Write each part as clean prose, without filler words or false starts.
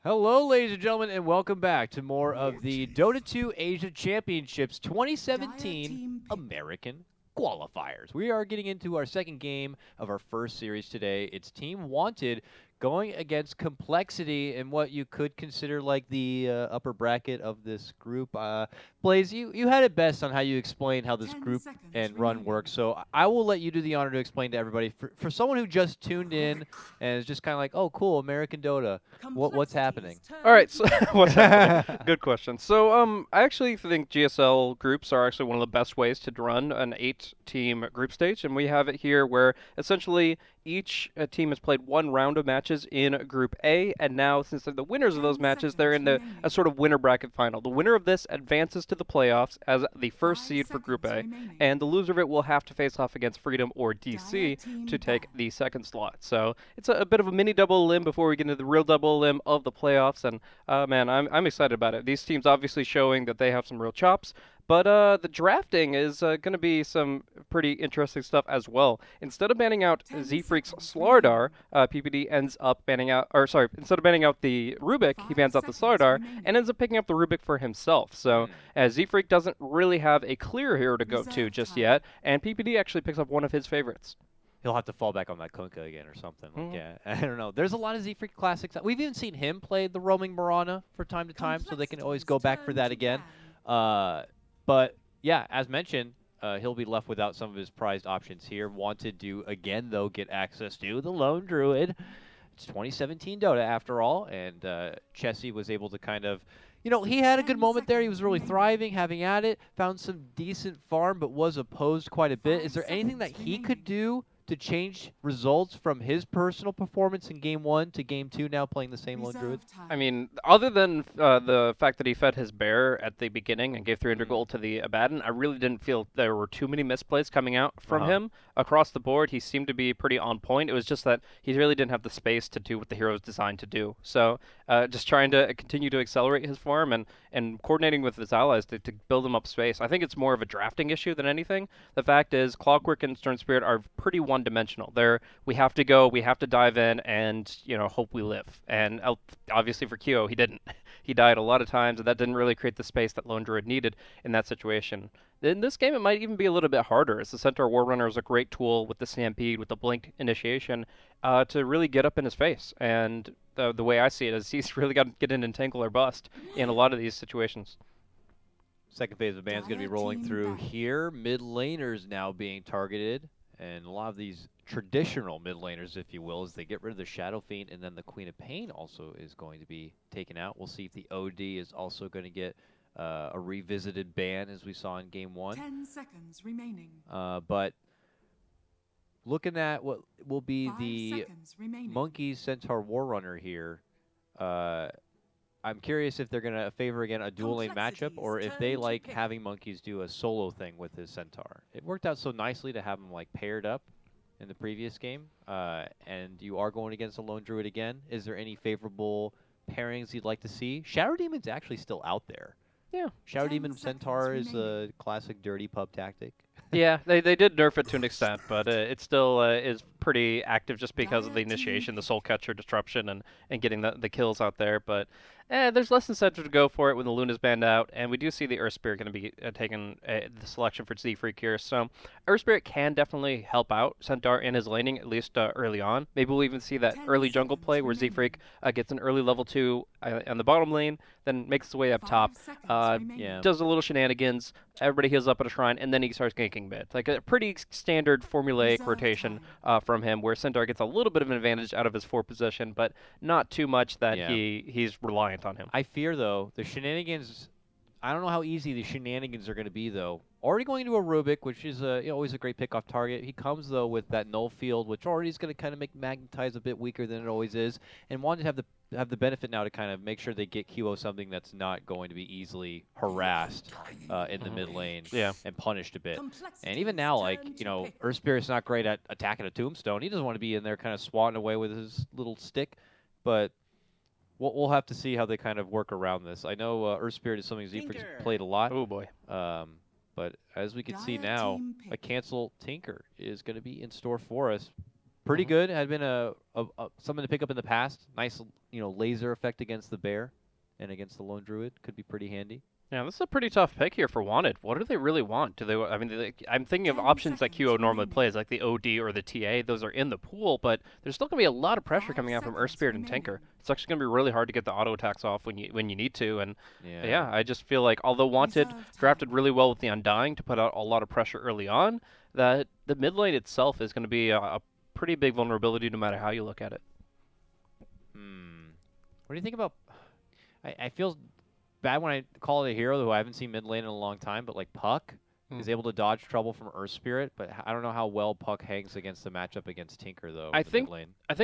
Hello, ladies and gentlemen, and welcome back to more of the Dota 2 Asia Championships 2017 American Qualifiers. We are getting into our second game of our first series today. It's Team WanteD going against compLexity in what you could consider like the upper bracket of this group. Blaze, you had it best on how you explained how this group and run works, so I will let you do the honor to explain to everybody. For someone who just tuned in and is just kind of like, oh, cool, American Dota, what's happening? All right, so what's happening? Good question. So, I actually think GSL groups are actually one of the best ways to run an 8-team group stage, and we have it here where essentially each team has played one round of matches in Group A, and now since they're the winners of those matches, they're in a sort of winner bracket final. The winner of this advances to the playoffs as the first seed for Group A, and the loser of it will have to face off against Freedom or DC to take the second slot. So it's a bit of a mini double elim before we get into the real double elim of the playoffs, and man, I'm excited about it. These teams obviously showing that they have some real chops. But the drafting is going to be some pretty interesting stuff as well. Instead of banning out Z-Freak's Slardar, PPD ends up banning out, or sorry, instead of banning out the Rubik, he bans out the Slardar and ends up picking up the Rubik for himself. So Z-Freak doesn't really have a clear hero to go to just yet, and PPD actually picks up one of his favorites. He'll have to fall back on that Kunkka again or something. Like, yeah, I don't know. There's a lot of Z-Freak classics. We've even seen him play the roaming Mirana for time to time, so they can always go back for that again. But, yeah, as mentioned, he'll be left without some of his prized options here. WanteD to, again, though, get access to the Lone Druid. It's 2017 Dota, after all, and Chessie was able to kind of, you know, he had a good moment there. He was really thriving, having at it, found some decent farm, but was opposed quite a bit. Is there anything that he could do to change results from his personal performance in Game 1 to Game 2 now playing the same Lone Druid? I mean, other than the fact that he fed his bear at the beginning and gave 300 gold to the Abaddon, I really didn't feel there were too many misplays coming out from him. Across the board, he seemed to be pretty on point. It was just that he really didn't have the space to do what the hero was designed to do. So just trying to continue to accelerate his farm and coordinating with his allies to build him up space. I think it's more of a drafting issue than anything. The fact is, Clockwork and Stern Spirit are pretty one-dimensional. We have to go, we have to dive in, and hope we live. And obviously for Kyo, he didn't. He died a lot of times, and that didn't really create the space that Lone Druid needed in that situation. In this game, it might even be a little bit harder, as the Centaur Warrunner is a great tool with the Stampede, with the Blink initiation, to really get up in his face. And the way I see it is he's really got to get in and tangle or bust in a lot of these situations. Second phase of the band's going to be rolling through here. Mid laners now being targeted. And a lot of these traditional mid laners, if you will, as they get rid of the Shadow Fiend, and then the Queen of Pain also is going to be taken out. We'll see if the OD is also going to get a revisited ban, as we saw in Game 1. 10 seconds remaining. But looking at what will be the Monkeys Centaur Warrunner here, I'm curious if they're going to favor, again, a dual lane matchup, or if they like having Monkeys do a solo thing with his Centaur. It worked out so nicely to have them like paired up in the previous game, and you are going against a Lone Druid again. Is there any favorable pairings you'd like to see? Shadow Demon's actually still out there. Yeah. Shadow Demon Centaur is a classic dirty pub tactic. Yeah, they did nerf it to an extent, but it still is pretty active just because of the initiation, the Soul Catcher disruption, and getting the kills out there. But there's less incentive to go for it when the Luna's banned out, and we do see the Earth Spirit going to be taking the selection for Z-Freak here. So Earth Spirit can definitely help out Centaur in his laning, at least early on. Maybe we'll even see that early jungle play where Z-Freak gets an early level 2 on the bottom lane, then makes his way up top, does a little shenanigans, everybody heals up at a shrine, and then he starts ganking mid. Like a pretty standard formulaic rotation from him, where Centaur gets a little bit of an advantage out of his 4 position, but not too much that he's reliant on him. I fear, though, the shenanigans, I don't know how easy the shenanigans are going to be, though. Already going into a Rubik, which is always a great pick-off target. He comes, though, with that null field, which already is going to kind of make Magnetize a bit weaker than it always is, and wanted to have the benefit now to kind of make sure they get QO something that's not going to be easily harassed in the mid lane and punished a bit. And even now, like, Earth Spirit's not great at attacking a tombstone. He doesn't want to be in there kind of swatting away with his little stick, but we'll have to see how they kind of work around this. I know Earth Spirit is something Z-Freak's played a lot. Oh, boy. But as we can see now, a cancel Tinker is going to be in store for us. pretty good. Had been something to pick up in the past. Nice, laser effect against the bear and against the lone druid could be pretty handy. Yeah, this is a pretty tough pick here for WanteD. What do they really want? Do they? I mean, I'm thinking of options that QO normally plays, like the OD or the TA. Those are in the pool, but there's still going to be a lot of pressure coming out from Earth Spirit and Tinker. It's actually going to be really hard to get the auto attacks off when you need to. And yeah, I just feel like although WanteD drafted really well with the Undying to put out a lot of pressure early on, that the mid lane itself is going to be a pretty big vulnerability no matter how you look at it. What do you think about? I feel bad when I call it a hero who I haven't seen mid lane in a long time, but like Puck is able to dodge trouble from Earth Spirit, but I don't know how well Puck hangs against the matchup against Tinker though. I think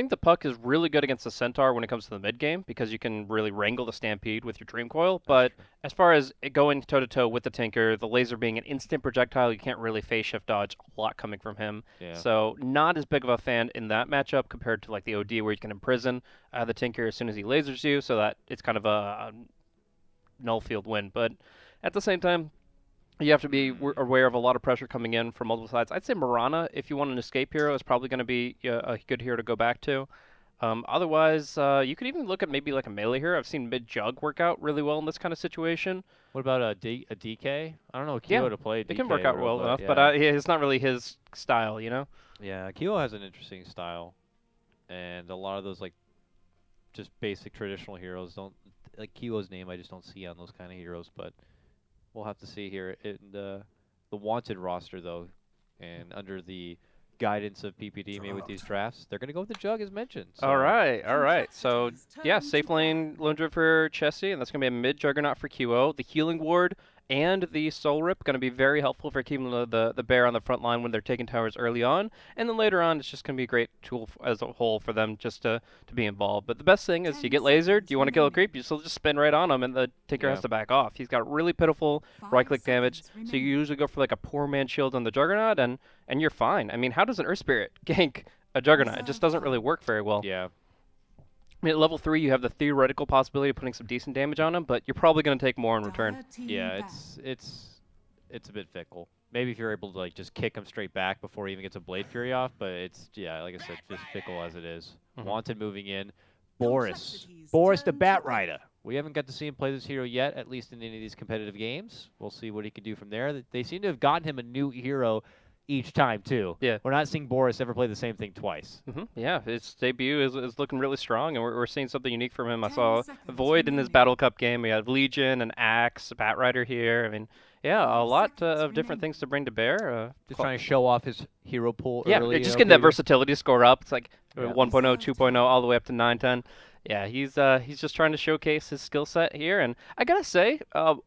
the Puck is really good against the Centaur when it comes to the mid game because you can really wrangle the Stampede with your Dream Coil. But as far as going toe to toe with the Tinker, the laser being an instant projectile, you can't really phase shift dodge a lot coming from him. Yeah. So not as big of a fan in that matchup compared to like the OD where you can imprison the Tinker as soon as he lasers you, so that it's kind of a null field win. But at the same time, you have to be aware of a lot of pressure coming in from multiple sides. I'd say Mirana, if you want an escape hero, is probably going to be a good hero to go back to. Otherwise, you could even look at maybe like a melee hero. I've seen mid-jug work out really well in this kind of situation. What about a DK? I don't know Kyo to play DK. It can work out well enough, but it's not really his style, you know? Yeah, Kyo has an interesting style. And a lot of those like just basic traditional heroes don't, like Kyo's name I just don't see on those kind of heroes, but we'll have to see here in the WanteD roster, though, and under the guidance of PPD made with these drafts, they're going to go with the Jug, as mentioned. So. All right. So, yeah, safe lane Lone Druid for Chessie, and that's going to be a mid-Juggernaut for QO. The Healing Ward and the Soul Rip going to be very helpful for keeping the bear on the front line when they're taking towers early on. And then later on, it's just going to be a great tool as a whole for them just to be involved. But the best thing is you get lasered, you want to kill a creep, you still just spin right on him, and the Tinker has to back off. He's got really pitiful right-click damage, so you usually go for like a poor man shield on the Juggernaut, and you're fine. I mean, how does an Earth Spirit gank a Juggernaut? It just doesn't really work very well. Yeah. I mean, at level 3, you have the theoretical possibility of putting some decent damage on him, but you're probably going to take more in return. Yeah, it's a bit fickle. Maybe if you're able to like just kick him straight back before he even gets a Blade Fury off, but it's, like I said, just fickle as it is. WanteD moving in. Boris the Bat Rider. We haven't got to see him play this hero yet, at least in any of these competitive games. We'll see what he can do from there. They seem to have gotten him a new hero each time, too. Yeah. We're not seeing Boris ever play the same thing twice. Yeah, his debut is looking really strong, and we're seeing something unique from him. I saw Void in his Battle Cup game. We had Legion and Axe, Bat Rider here. I mean, yeah, a lot of different things to bring to bear. Just trying to show off his hero pool early. Yeah, just getting that versatility score up. It's like 1.0, 2.0, all the way up to 9, 10. Yeah, he's just trying to showcase his skill set here. And I got to say,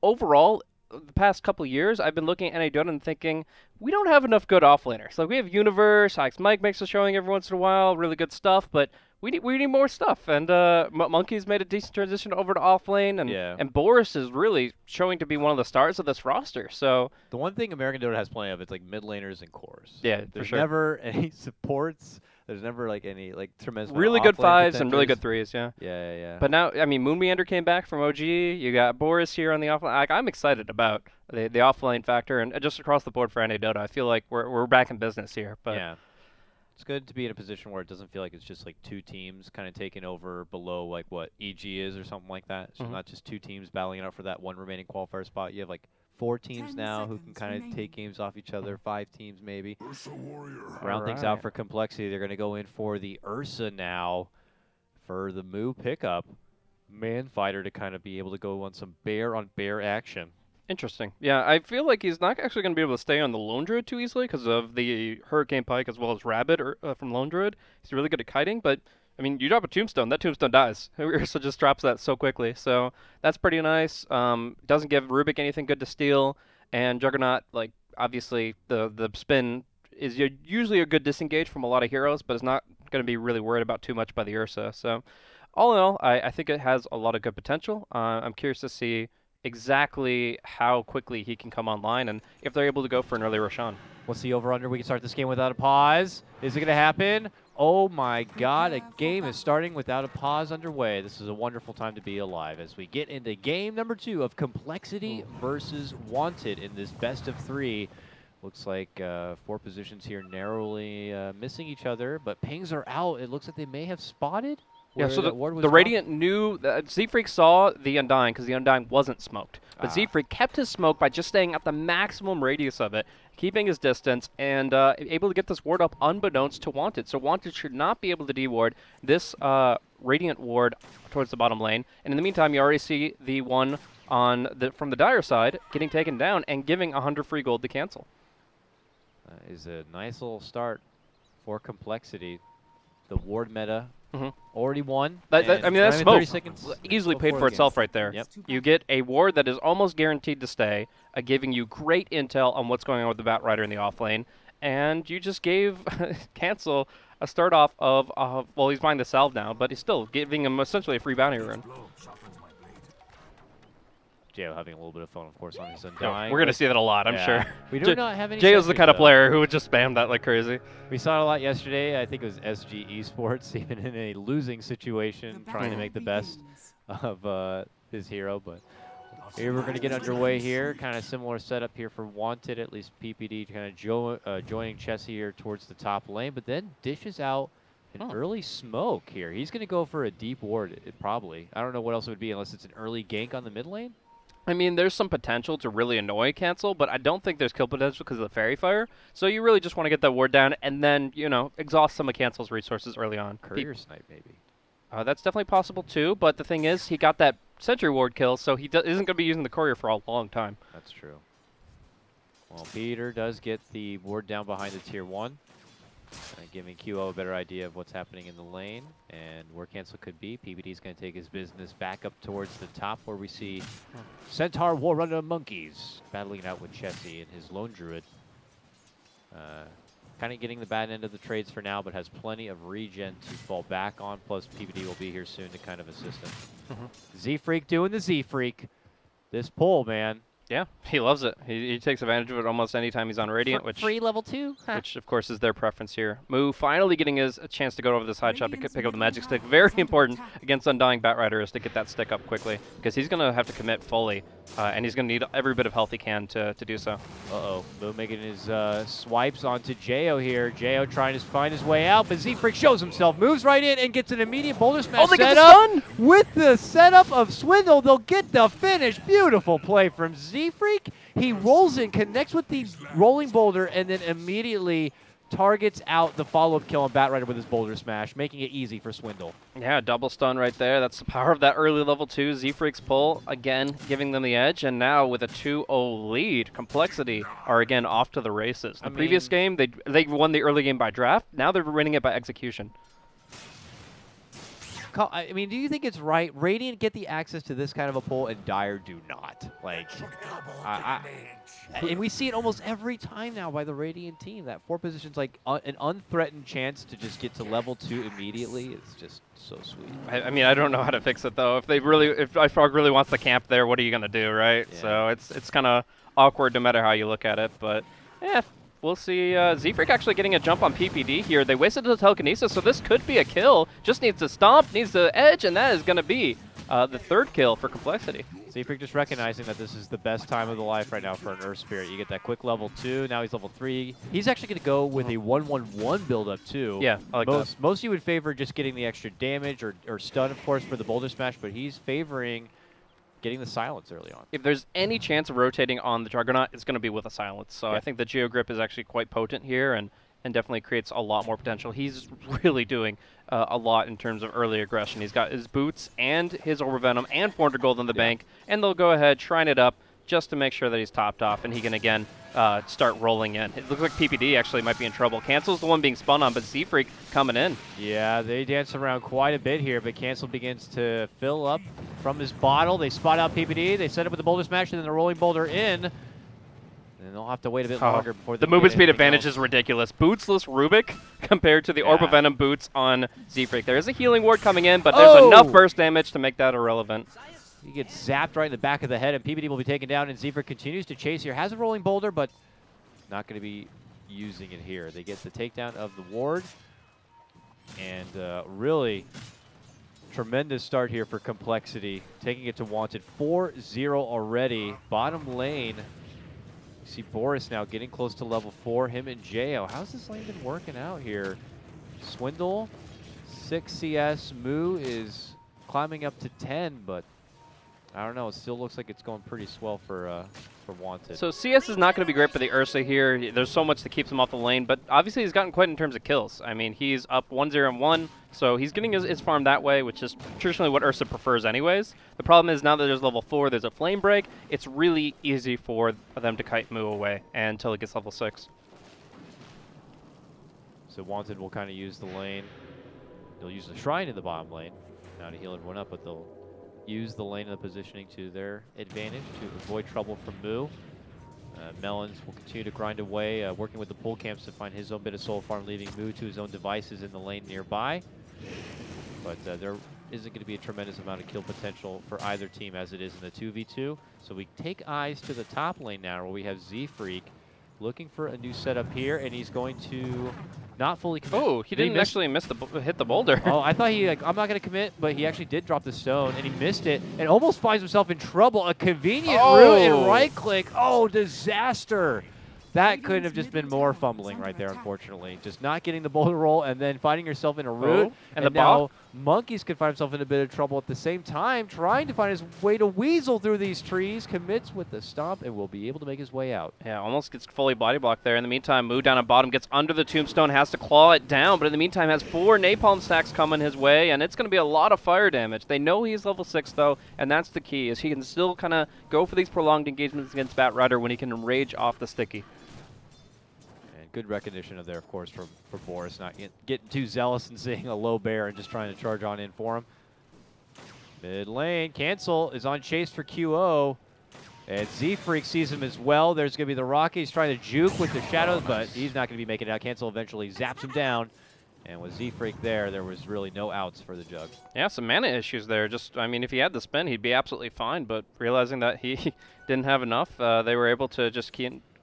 overall, the past couple of years, I've been looking at NA Dota and thinking, we don't have enough good offlaners. Like, we have Universe, Alex Mike makes a showing every once in a while, really good stuff, but we need more stuff. And Monkey's made a decent transition over to offlane, and Boris is really showing to be one of the stars of this roster. So the one thing American Dota has plenty of, it's like mid laners and cores. Yeah, there's for sure. Never any supports. There's never like any tremendous really good 5s and really good 3s. Yeah. But now, I mean, Moonmeander came back from OG. You got Boris here on the offline. Like, I'm excited about the offline factor, and just across the board for NA Dota, I feel like we're back in business here. But yeah, it's good to be in a position where it doesn't feel like it's just like two teams kind of taking over below like what EG is or something like that. So not just two teams battling it out for that one remaining qualifier spot. You have like 4 teams now who can kind of take games off each other, 5 teams maybe. Round things out for complexity. They're going to go in for the Ursa now for the Moo pickup. Man fighter to kind of be able to go on some bear-on-bear action. Interesting. Yeah, I feel like he's not actually going to be able to stay on the Lone Druid too easily because of the Hurricane Pike as well as Rabbit from Lone Druid. He's really good at kiting, but I mean, you drop a tombstone, that tombstone dies. Ursa just drops that so quickly. So that's pretty nice. Doesn't give Rubik anything good to steal. And Juggernaut, like, obviously, the spin is usually a good disengage from a lot of heroes, but it's not going to be really worried about too much by the Ursa. So all in all, I think it has a lot of good potential. I'm curious to see exactly how quickly he can come online and if they're able to go for an early Roshan. What's the over-under? We can start this game without a pause. Is it going to happen? Oh my god, a game is starting without a pause underway. This is a wonderful time to be alive as we get into game number 2 of complexity versus WanteD in this best of 3. Looks like 4 positions here narrowly missing each other, but pings are out. It looks like they may have spotted. Yeah, so ward was the dropped. Radiant knew that Z-Freak saw the Undying because the Undying wasn't smoked. But Z-Freak kept his smoke by just staying at the maximum radius of it, keeping his distance, and able to get this ward up unbeknownst to WanteD. So WanteD should not be able to deward this Radiant ward towards the bottom lane. And in the meantime, you already see the one on from the Dire side getting taken down and giving 100 free gold to cancel. Is a nice little start for compLexity. The ward meta already won. I mean, that's smoke. Easily paid for itself right there. Yep. You get a ward that is almost guaranteed to stay, giving you great intel on what's going on with the Bat Rider in the off lane, and you just gave Cancel a start off of, well, he's buying the salve now, but he's still giving him essentially a free bounty run. J.O. having a little bit of fun, of course, on his Undying. We're going to see that a lot, I'm sure. We do not have any J.O.'s the kind of though. player who would just spam that like crazy. We saw it a lot yesterday. I think it was SG Esports, even in a losing situation, trying to make the best of his hero. But here we're going to get underway here. Kind of similar setup here for WanteD, at least PPD kind of joining Chessie here towards the top lane, but then dishes out an early smoke here. He's going to go for a deep ward, probably. I don't know what else it would be unless it's an early gank on the mid lane. I mean, there's some potential to really annoy Cancel, but I don't think there's kill potential because of the Fairy Fire. So you really just want to get that ward down and then, you know, exhaust some of Cancel's resources early on. Courier snipe, maybe. That's definitely possible too, but the thing is, he got that Sentry ward kill, so he isn't going to be using the Courier for a long time. That's true. Well, Peter does get the ward down behind the tier 1. Giving QO a better idea of what's happening in the lane and where Cancel could be. PPD is going to take his business back up towards the top where we see Centaur War Runner Monkeys battling it out with Chessie and his Lone Druid. Kind of getting the bad end of the trades for now, but has plenty of regen to fall back on. Plus, PPD will be here soon to kind of assist him. Z-Freak doing the Z-Freak. This pull, man. Yeah, he loves it. He takes advantage of it almost any time he's on Radiant, which free level 2, which of course is their preference here. Moo finally getting a chance to go over the side shot to pick up the magic stick. Very important against Undying Bat Rider is to get that stick up quickly because he's going to have to commit fully, and he's going to need every bit of health he can to do so. Moo making his swipes onto J.O. here. J.O. trying to find his way out, but Z-Freak shows himself, moves right in, and gets an immediate boulder smash they get set the stun! With the setup of Swindle, they'll get the finish. Beautiful play from Z-Freak. He rolls in, connects with the rolling boulder, and then immediately targets out the follow-up kill on Bat Rider with his boulder smash, making it easy for Swindle. Yeah, double stun right there. That's the power of that early level 2. Z-Freak's pull, again, giving them the edge. And now with a 2-0 lead, compLexity are again off to the races. The previous game, they won the early game by draft. Now they're winning it by execution. I mean, do you think it's right? Radiant get the access to this kind of a pull, and Dire do not. Like, and we see it almost every time now by the Radiant team. That 4 positions, like an unthreatened chance to just get to level 2 immediately. It's just so sweet. I mean, I don't know how to fix it though. If iFrog really wants the camp there, what are you gonna do, right? Yeah. So it's kind of awkward no matter how you look at it. But yeah. We'll see Z-Freak actually getting a jump on PPD here. They wasted the telekinesis, so this could be a kill. Just needs to stomp, needs the edge, and that is going to be the 3rd kill for compLexity. Z-Freak just recognizing that this is the best time of the life right now for an Earth Spirit. You get that quick level 2, now he's level 3. He's actually going to go with a 1-1-1 build-up too. Yeah, I like that. Most you would favor just getting the extra damage or stun, of course, for the boulder smash, but he's favoring getting the silence early on. If there's any chance of rotating on the Juggernaut, it's going to be with a silence. So I think the Geogrip is actually quite potent here and definitely creates a lot more potential. He's really doing a lot in terms of early aggression. He's got his boots and his Orb of Venom and 400 gold in the bank, and they'll go ahead, shrine it up just to make sure that he's topped off and he can again start rolling in. It looks like PPD actually might be in trouble. Cancel's the one being spun on, but Z-Freak coming in. Yeah, they dance around quite a bit here, but Cancel begins to fill up from his bottle. They spot out PPD. They set up with the boulder smash and then the rolling boulder in. And they'll have to wait a bit longer before the movement speed advantage is ridiculous. Bootsless Rubik compared to the Orb of Venom boots on Z-Freak. There is a healing ward coming in, but there's enough burst damage to make that irrelevant. He gets zapped right in the back of the head, and PPD will be taken down, and Z-Freak continues to chase here. Has a rolling boulder, but not going to be using it here. They get the takedown of the ward, and really tremendous start here for compLexity, taking it to WanteD. 4-0 already. Bottom lane You see Boris now getting close to level 4, him and Jo. How's this lane been working out here? Swindle, 6 CS. Moo is climbing up to 10, but I don't know. It still looks like it's going pretty swell for WanteD. So CS is not going to be great for the Ursa here. There's so much that keeps him off the lane, but obviously he's gotten quite in terms of kills. I mean, he's up 1-0-1, so he's getting his farm that way, which is traditionally what Ursa prefers anyways. The problem is now that there's level 4, there's a flame break, it's really easy for them to kite Moo away until it gets level 6. So WanteD will kind of use the lane. They'll use the Shrine in the bottom lane now to heal everyone up, but they'll use the lane and the positioning to their advantage to avoid trouble from Moo. Melons will continue to grind away, working with the pull camps to find his own bit of soul farm, leaving Moo to his own devices in the lane nearby. But there isn't going to be a tremendous amount of kill potential for either team as it is in the 2v2. So we take eyes to the top lane now, where we have Z-Freak looking for a new setup here, and he's going to not fully commit. Oh, he didn't actually hit the boulder. Oh, I thought he, I'm not going to commit, but he actually did drop the stone, and he missed it, and almost finds himself in trouble. A convenient route and right-click. Oh, disaster. That could have just been more fumbling right there, unfortunately. Just not getting the boulder roll and then finding yourself in a route. And now Monkeys could find himself in a bit of trouble at the same time, trying to find his way to weasel through these trees. Commits with the stomp and will be able to make his way out. Yeah, almost gets fully body blocked there. In the meantime, Moo down at bottom gets under the tombstone, has to claw it down, but in the meantime has 4 napalm stacks coming his way, and it's going to be a lot of fire damage. They know he's level 6 though, and that's the key, is he can still kind of go for these prolonged engagements against Batrider when he can rage off the sticky. Good recognition of there, of course, for Boris, not getting too zealous and seeing a low bear and just trying to charge on in for him. Mid lane, Cancel is on chase for QO. And Z-Freak sees him as well. There's going to be the Rocket. He's trying to juke with the shadows, but he's not going to be making it out. Cancel eventually zaps him down. And with Z-Freak there was really no outs for the Jug. Yeah, some mana issues there. Just, I mean, if he had the spin, he'd be absolutely fine. But realizing that he didn't have enough, they were able to just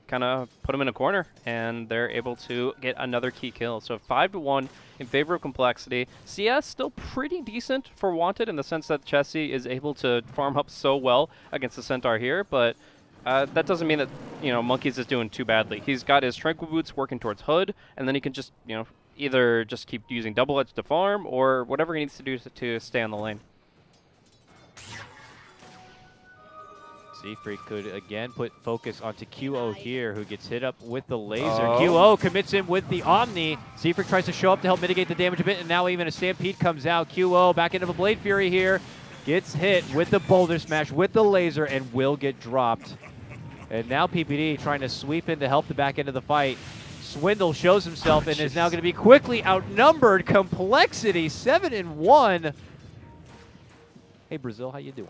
kind of put him in a corner, and they're able to get another key kill. So 5-1 in favor of compLexity. CS still pretty decent for WanteD in the sense that Chessie is able to farm up so well against the Centaur here, but that doesn't mean that, you know, Monkeys is doing too badly. He's got his Tranquil Boots working towards Hood, and then he can just, you know, either just keep using Double Edge to farm or whatever he needs to do to stay on the lane. Z-Freak could again put focus onto QO here, who gets hit up with the laser. QO commits him with the Omni. Z-Freak tries to show up to help mitigate the damage a bit, and now even a Stampede comes out. QO back into a Blade Fury here. Gets hit with the Boulder Smash, with the laser, and will get dropped. And now PPD trying to sweep in to help the back end of the fight. Swindle shows himself and is now going to be quickly outnumbered. compLexity 7-1. Hey Brazil, how you doing?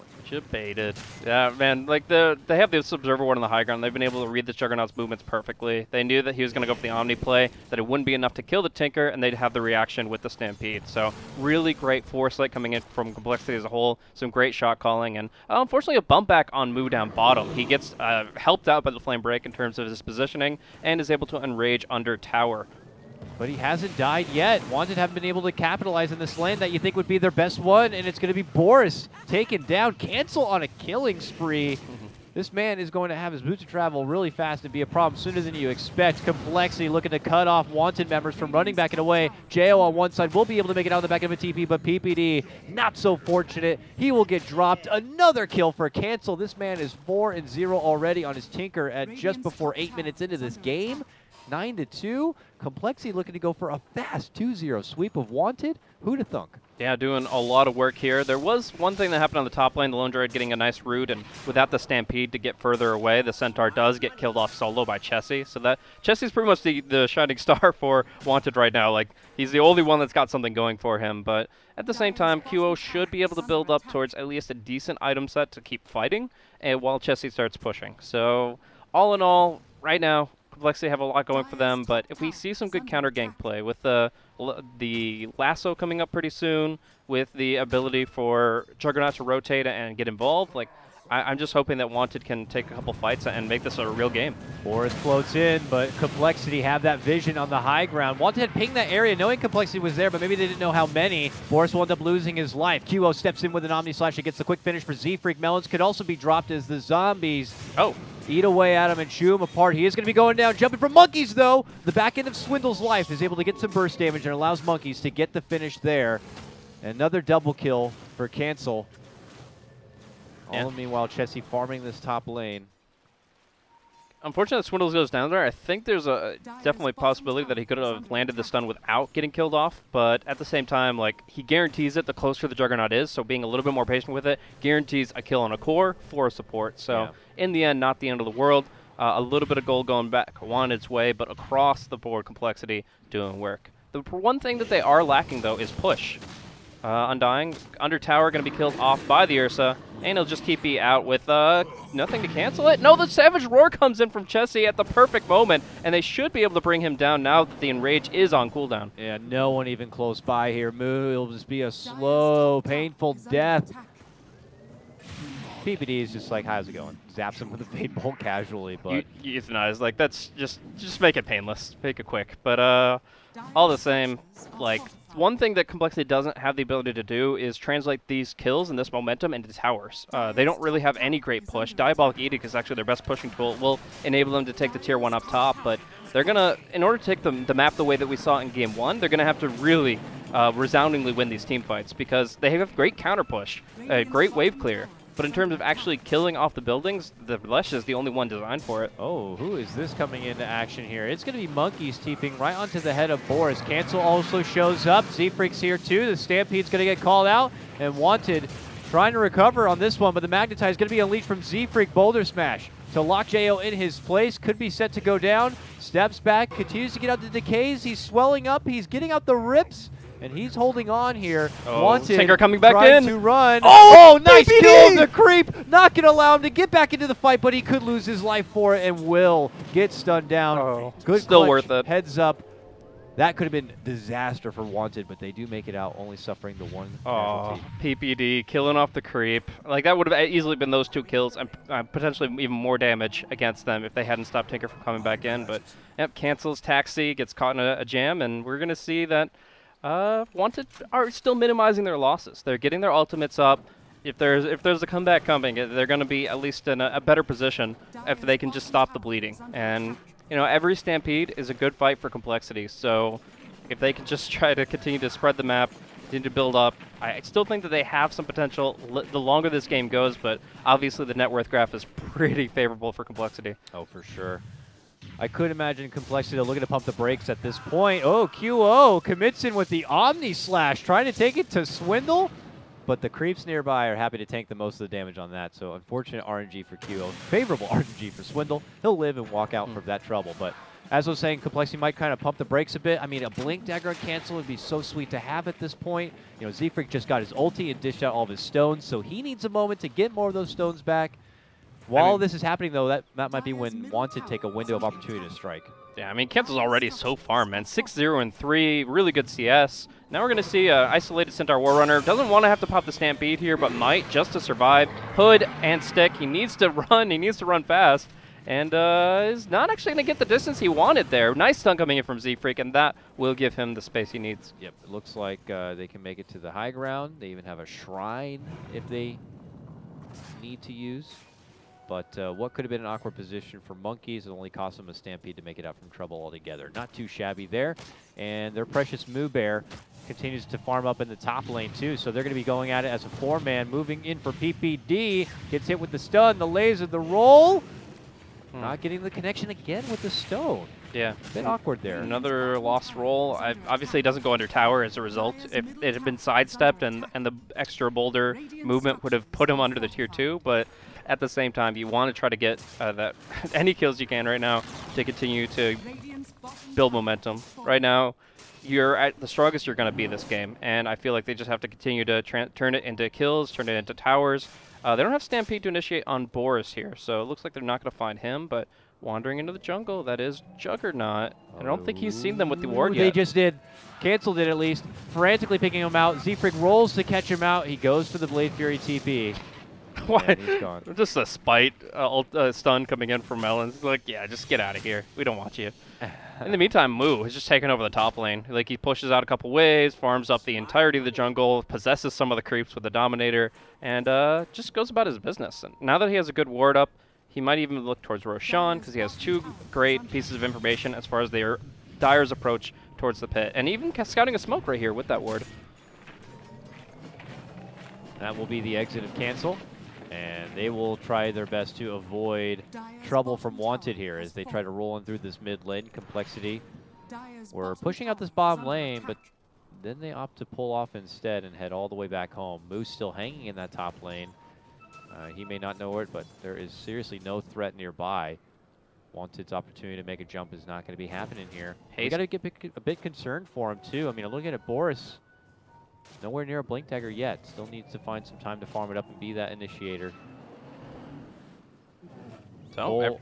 Baited. Yeah, man, like they have this Observer Ward on the high ground. They've been able to read the Juggernaut's movements perfectly. They knew that he was going to go for the Omni play, that it wouldn't be enough to kill the Tinker, and they'd have the reaction with the Stampede. So really great foresight coming in from compLexity as a whole. Some great shot calling, and unfortunately a bump back on Moo down bottom. He gets helped out by the Flame Break in terms of his positioning, and is able to enrage under tower. But he hasn't died yet. WanteD haven't been able to capitalize in this lane that you think would be their best one, and it's going to be Boris taken down. Cancel on a killing spree. This man is going to have his boots to travel really fast and be a problem sooner than you expect. compLexity looking to cut off WanteD members from running back and away. Jo on one side will be able to make it out of the back of a TP, but PPD not so fortunate. He will get dropped. Another kill for Cancel. This man is 4-0 already on his Tinker at just before 8 minutes into this game. 9-2. compLexity looking to go for a fast 2-0 sweep of WanteD. Who'd have thunk? Yeah, doing a lot of work here. There was one thing that happened on the top lane, the Lone Droid getting a nice root, and without the Stampede to get further away, the Centaur does get killed off solo by Chessie. So that Chessie's pretty much the shining star for WanteD right now. Like, he's the only one that's got something going for him. But at the same time, QO should be able to build up towards at least a decent item set to keep fighting, and while Chessie starts pushing. So all in all, right now, compLexity have a lot going for them, but if we see some good counter gank play with the lasso coming up pretty soon, with the ability for Juggernaut to rotate and get involved, like, I'm just hoping that WanteD can take a couple fights and make this a real game. Boris floats in, but compLexity have that vision on the high ground. WanteD had pinged that area knowing compLexity was there, but maybe they didn't know how many. Boris will end up losing his life. QO steps in with an Omni Slash and gets the quick finish for Z-Freak. Melons could also be dropped as the zombies eat away at him and chew him apart. He is going to be going down. Jumping for Monkeys, though. The back end of Swindle's life is able to get some burst damage and allows Monkeys to get the finish there. Another double kill for Cancel. All the meanwhile, Chessie farming this top lane. Unfortunately, Swindles goes down there. I think there's a definitely possibility that he could have landed the stun without getting killed off, but at the same time, like, he guarantees it the closer the Juggernaut is, so being a little bit more patient with it guarantees a kill on a core for a support. So in the end, not the end of the world. A little bit of gold going back WanteD's way, but across the board, compLexity doing work. The one thing that they are lacking, though, is push. Undying, under tower, going to be killed off by the Ursa, and he'll just keep me out with nothing to cancel it. No, the Savage Roar comes in from Chessie at the perfect moment, and they should be able to bring him down now that the Enrage is on cooldown. Yeah, no one even close by here. It'll just be a slow, painful death. PPD is just like, how's it going? Zaps him with a Fade Bolt casually, but... You euthanize, like, that's just make it painless. Make it quick. But all the same, like... One thing that compLexity doesn't have the ability to do is translate these kills and this momentum into towers. They don't really have any great push. Diabolic Edict is actually their best pushing tool. It will enable them to take the tier 1 up top, but they're going to, in order to take the map the way that we saw in Game 1, they're going to have to really resoundingly win these team fights because they have great counter push, great wave clear. But in terms of actually killing off the buildings, the Lesh is the only one designed for it. Oh, who is this coming into action here? It's going to be Monkeys TPing right onto the head of Boris. Cancel also shows up. Z-Freak's here too. The Stampede's going to get called out. And WanteD trying to recover on this one, but the Magnetize is going to be unleashed from Z-Freak. Boulder Smash to lock JO in his place. Could be set to go down. Steps back, continues to get out the decays. He's swelling up. He's getting out the rips. And he's holding on here. WanteD Tinker coming back trying in. to run. Oh, nice kill of the creep. Not going to allow him to get back into the fight, but he could lose his life for it and will get stunned down. Good Still clutch, worth it. Heads up. That could have been disaster for WanteD, but they do make it out, only suffering the one casualty. PPD killing off the creep. Like, that would have easily been those 2 kills and potentially even more damage against them if they hadn't stopped Tinker from coming back in. But, yep, cancels Taxi, gets caught in a jam, and we're going to see that WanteD are still minimizing their losses. They're getting their ultimates up. If there's a comeback coming, they're going to be at least in a better position if they can just stop the bleeding. And, you know, every Stampede is a good fight for compLexity. So if they can just try to continue to spread the map, continue to build up, I still think that they have some potential the longer this game goes, but obviously the net worth graph is pretty favorable for compLexity. Oh, for sure. I could imagine compLexity looking to pump the brakes at this point. Oh, QO commits in with the Omni Slash, trying to take it to Swindle, but the creeps nearby are happy to tank the most of the damage on that. So unfortunate RNG for QO. Favorable RNG for Swindle. He'll live and walk out from that trouble. But as I was saying, compLexity might kind of pump the brakes a bit. I mean, a Blink Dagger on cancel would be so sweet to have at this point. You know, Z-Freak just got his ulti and dished out all of his stones, so he needs a moment to get more of those stones back. While this is happening, though, that might be when WanteD take a window of opportunity to strike. Yeah, I mean, Cancel's already so far, man. 6-0 and 3, really good CS. Now we're going to see isolated Centaur Warrunner. Doesn't want to have to pop the Stampede here, but might just to survive. Hood and Stick. He needs to run. He needs to run fast. And is not actually going to get the distance he wanted there. Nice stun coming in from Z-Freak, and that will give him the space he needs. Yep, it looks like they can make it to the high ground. They even have a shrine if they need to use. But what could have been an awkward position for Monkeys, it only cost them a Stampede to make it out from trouble altogether. Not too shabby there. And their precious Moo Bear continues to farm up in the top lane too, so they're going to be going at it as a 4-man, moving in for PPD. Gets hit with the stun, the laser, the roll. Not getting the connection again with the stone. Yeah. A bit awkward there. Another lost roll. Obviously, it doesn't go under tower as a result. If it had been sidestepped and the extra boulder movement would have put him under the tier 2, but at the same time, you want to try to get that any kills you can right now to continue to build momentum. Right now, you're at the strongest you're going to be this game, and I feel like they just have to continue to turn it into kills, turn it into towers. They don't have Stampede to initiate on Boris here, so it looks like they're not going to find him, but wandering into the jungle, that is Juggernaut. I don't think he's seen them with the ward yet. They just did. Canceled it at least. Frantically picking him out. Z-Freak rolls to catch him out. He goes for the Blade Fury TP. Why? He's gone. Just a spite stun coming in from Melons. Like, yeah, just get out of here. We don't want you. In the meantime, Moo has just taken over the top lane. Like, he pushes out a couple waves, farms up the entirety of the jungle, possesses some of the creeps with the Dominator, and just goes about his business. And now that he has a good ward up, he might even look towards Roshan, because he has 2 great pieces of information as far as their Dire's approach towards the pit. And even scouting a smoke right here with that ward. That will be the exit of Cancel. And they will try their best to avoid trouble from WanteD here as they try to roll in through this mid lane. compLexity. We're pushing out this bottom lane, but then they opt to pull off instead and head all the way back home. Moose still hanging in that top lane. He may not know it, but there is seriously no threat nearby. WanteD's opportunity to make a jump is not going to be happening here. We got to get a bit concerned for him too. I mean, I'm looking at Boris. Nowhere near a Blink Dagger yet. Still needs to find some time to farm it up and be that initiator. So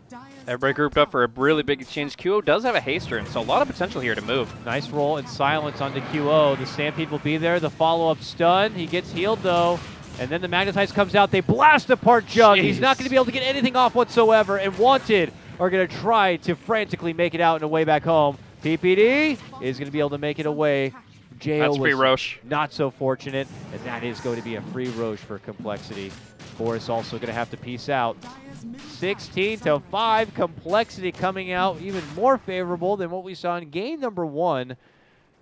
everybody grouped up for a really big exchange. QO does have a haster, so a lot of potential here to move. Nice roll in silence onto QO. The Stampede will be there. The follow-up stun. He gets healed though. And then the Magnetize comes out. They blast apart Jug. Jeez. He's not going to be able to get anything off whatsoever. And WanteD are going to try to frantically make it out and away back home. PPD is going to be able to make it away. That's free Roche. Not so fortunate, and that is going to be a free Roche for compLexity. Boris also going to have to peace out. 16-5, compLexity coming out even more favorable than what we saw in game number 1.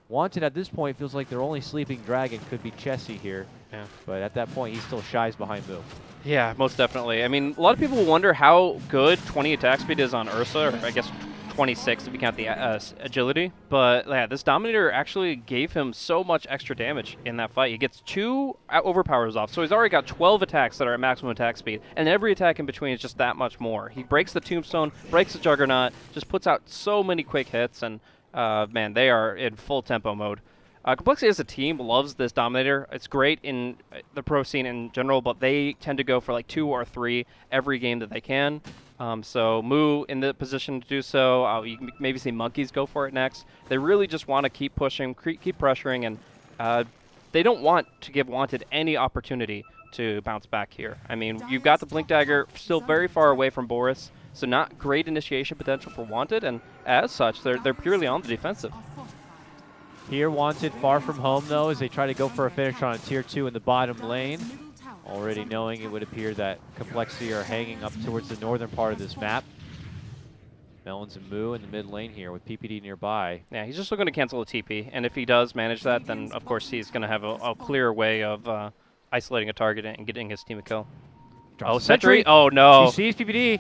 WanteD at this point feels like their only sleeping dragon could be Chessie here. Yeah. But at that point, he still shies behind Moo. Yeah, most definitely. I mean, a lot of people wonder how good 20 attack speed is on Ursa, or I guess 26 if you count the agility. But yeah, this Dominator actually gave him so much extra damage in that fight. He gets 2 overpowers off, so he's already got 12 attacks that are at maximum attack speed, and every attack in between is just that much more. He breaks the Tombstone, breaks the Juggernaut, just puts out so many quick hits, and man, they are in full tempo mode. compLexity as a team loves this Dominator. It's great in the pro scene in general, but they tend to go for like 2 or 3 every game that they can. So Moo in the position to do so. You can maybe see Monkeys go for it next. They really just want to keep pushing, keep pressuring, and they don't want to give WanteD any opportunity to bounce back here. I mean, you've got the Blink Dagger still very far away from Boris, so not great initiation potential for WanteD, and as such, they're purely on the defensive. Here, WanteD far from home, though, as they try to go for a finish on a tier 2 in the bottom lane. Already knowing it would appear that compLexity are hanging up towards the northern part of this map. Melons and Moo in the mid lane here with PPD nearby. Yeah, he's just looking to cancel a TP, and if he does manage that, then of course he's going to have a clearer way of isolating a target and getting his team a kill. Oh, Sentry! Oh no! He sees PPD.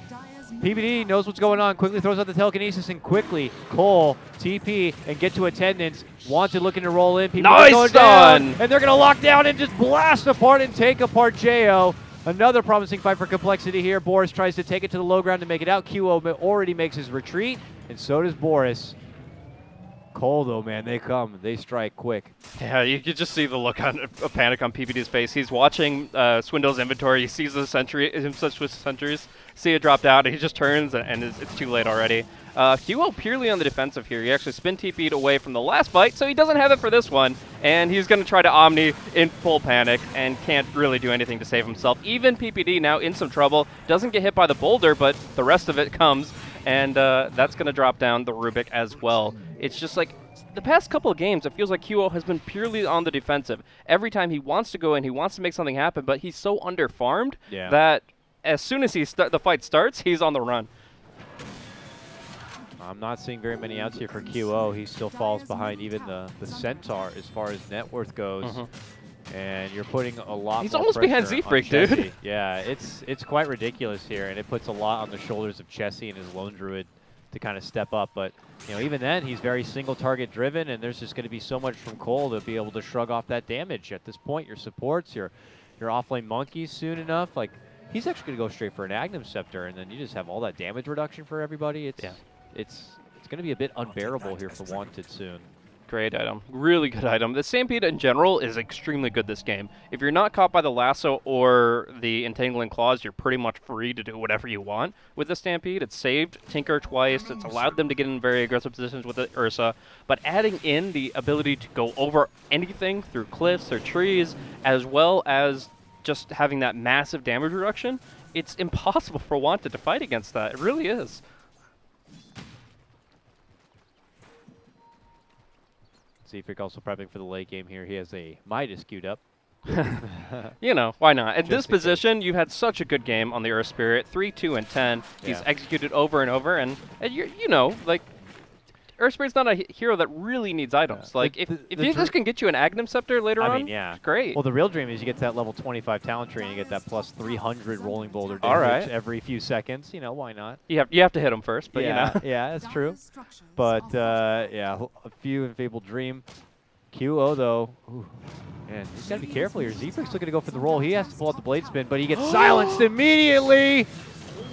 PPD knows what's going on, quickly throws out the telekinesis, and quickly Cole, TP, and get to attendance. WanteD looking to roll in. PPD nice going stun! Down, and they're going to lock down and just blast apart and take apart Jo. Another promising fight for compLexity here. Boris tries to take it to the low ground to make it out. QO already makes his retreat, and so does Boris. Cole, though, man, they come. They strike quick. Yeah, you could just see the look of panic on PPD's face. He's watching Swindle's inventory. He sees the sentry, himself with sentries, see it dropped out, and he just turns, and it's too late already. QO purely on the defensive here. He actually spin TP'd away from the last fight, so he doesn't have it for this one. And he's going to try to Omni in full panic and can't really do anything to save himself. Even PPD now in some trouble. Doesn't get hit by the boulder, but the rest of it comes. And that's going to drop down the Rubik as well. It's just like the past couple of games, it feels like QO has been purely on the defensive. Every time he wants to go in, he wants to make something happen, but he's so under-farmed that as soon as the fight starts, he's on the run. I'm not seeing very many outs here for QO. He still falls behind even the Centaur as far as net worth goes. And you're putting a lot He's more almost behind pressure Z-Freak, on Chessie. dude. Yeah, it's quite ridiculous here, and it puts a lot on the shoulders of Chessie and his Lone Druid to kind of step up. But you know, even then, he's very single target driven, and there's just going to be so much from Cole to be able to shrug off that damage. At this point, your supports, your offlane monkeys soon enough, like he's actually going to go straight for an Agnum Scepter, and then you just have all that damage reduction for everybody. It's going to be a bit unbearable here for WanteD soon. Great item. Really good item. The Stampede in general is extremely good this game. If you're not caught by the lasso or the entangling claws, you're pretty much free to do whatever you want with the Stampede. It's saved Tinker twice. It's allowed them to get in very aggressive positions with the Ursa. But adding in the ability to go over anything through cliffs or trees, as well as just having that massive damage reduction, it's impossible for WanteD to fight against that. It really is. Z-Freak also prepping for the late game here. He has a Midas queued up. You know, why not? At this position, you've had such a good game on the Earth Spirit. 3, 2, and 10. He's executed over and over, and you know, like, Earth Spirit's not a hero that really needs items. Like, if this can get you an Agnum Scepter later on, it's great. Well, the real dream is you get to that level 25 talent tree and you get that plus 300 rolling boulder damage every few seconds. You know, why not? You have to hit him first, but you know. Yeah, that's true. But, yeah, a few in Fabled Dream. QO, though. Ooh. Man, he's got to be careful here. Z-Freak's looking to go for the roll. He has to pull out the blade spin, but he gets silenced immediately.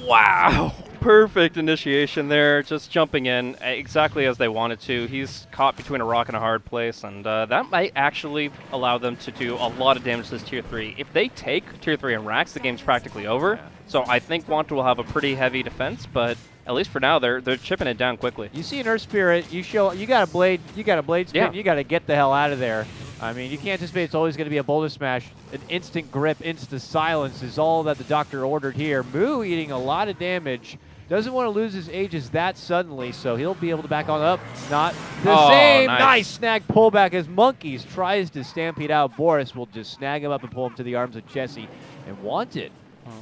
Wow. Perfect initiation there, just jumping in exactly as they wanted to. He's caught between a rock and a hard place, and that might actually allow them to do a lot of damage to this Tier 3. If they take Tier 3 and racks, the game's practically over. Yeah. So I think WanteD will have a pretty heavy defense, but at least for now, they're chipping it down quickly. You see an Earth Spirit, you got a blade spin, you got to get the hell out of there. I mean, you can't anticipate it's always going to be a boulder smash. An instant grip, instant silence is all that the doctor ordered here. Moo eating a lot of damage. Doesn't want to lose his Aegis that suddenly, so he'll be able to back on up. Not the same. Nice snag pullback as Monkeys tries to stampede out. Boris will just snag him up and pull him to the arms of Jesse. And WanteD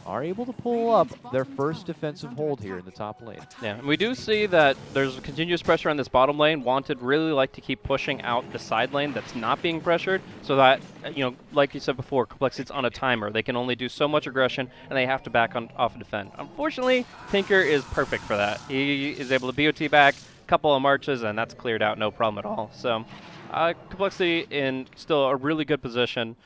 are able to pull up their first defensive hold here in the top lane. Yeah, and we do see that there's continuous pressure on this bottom lane. WanteD really like to keep pushing out the side lane that's not being pressured, so that, you know, like you said before, complexity's on a timer. They can only do so much aggression, and they have to back off and defend. Unfortunately, Tinker is perfect for that. He is able to BOT back a couple of marches, and that's cleared out, no problem at all. So, Complexity in still a really good position.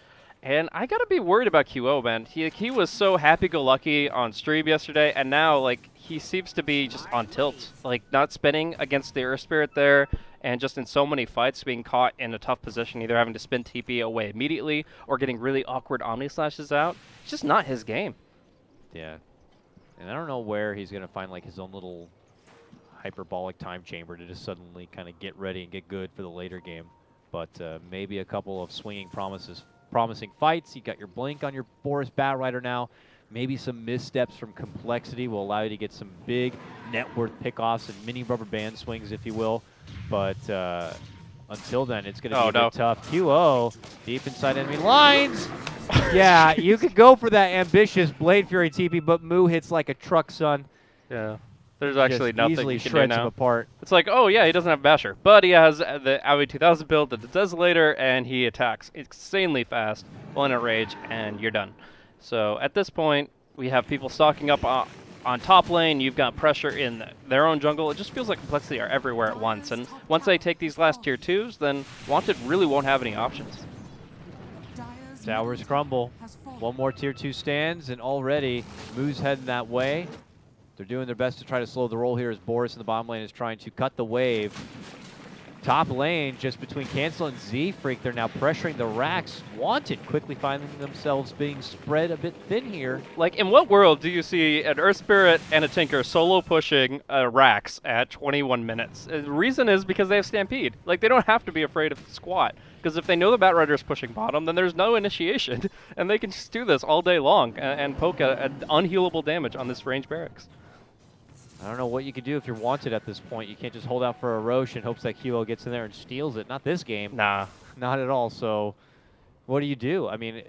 And I gotta be worried about QO, man. He was so happy-go-lucky on stream yesterday, and now, like, he seems to be just on tilt. Like, not spinning against the Earth Spirit there, and just in so many fights being caught in a tough position, either having to spin TP away immediately or getting really awkward Omni Slashes out. It's just not his game. Yeah. And I don't know where he's gonna find, like, his own little hyperbolic time chamber to just suddenly kind of get ready and get good for the later game. But maybe a couple of swinging promising fights. You got your blink on your Boris Batrider now. Maybe some missteps from Complexity will allow you to get some big net worth pickoffs and mini rubber band swings, if you will. But until then, it's going to be a bit tough. QO deep inside enemy lines. Yeah, you could go for that ambitious Blade Fury TP, but Moo hits like a truck, son. Yeah. There's actually nothing you can do now. Him apart. It's like, oh yeah, he doesn't have Basher, but he has the Aoi 2000 build, the Desolator, and he attacks insanely fast, while in a rage, and you're done. So at this point, we have people stocking up on top lane. You've got pressure in their own jungle. It just feels like Complexity are everywhere at once. And once they take these last tier 2s, then WanteD really won't have any options. Towers crumble. One more tier 2 stands, and already Moo's heading that way. They're doing their best to try to slow the roll here as Boris in the bottom lane is trying to cut the wave. Top lane, just between Cancel and Z-Freak, they're now pressuring the racks. WanteD quickly finding themselves being spread a bit thin here. Like, in what world do you see an Earth Spirit and a Tinker solo pushing racks at 21 minutes? The reason is because they have Stampede. Like, they don't have to be afraid of squat. Because if they know the Batrider is pushing bottom, then there's no initiation. And they can just do this all day long and poke at unhealable damage on this range barracks. I don't know what you could do if you're WanteD at this point. You can't just hold out for a Roche and hopes that QO gets in there and steals it. Not this game. Nah. Not at all. So what do? I mean,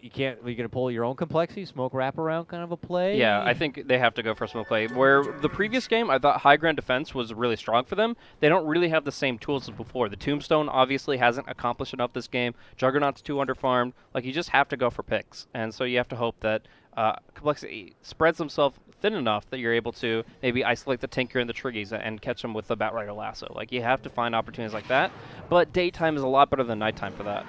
you can't. Are you going to pull your own Complexity, smoke wraparound kind of a play? Yeah, I think they have to go for smoke play. Where the previous game, I thought high ground defense was really strong for them. They don't really have the same tools as before. The Tombstone obviously hasn't accomplished enough this game. Juggernaut's too underfarmed. Like, you just have to go for picks. And so you have to hope that Complexity spreads themselves thin enough that you're able to maybe isolate the Tinker and the Triggies and catch them with the Batrider Lasso. Like, you have to find opportunities like that, but daytime is a lot better than nighttime for that.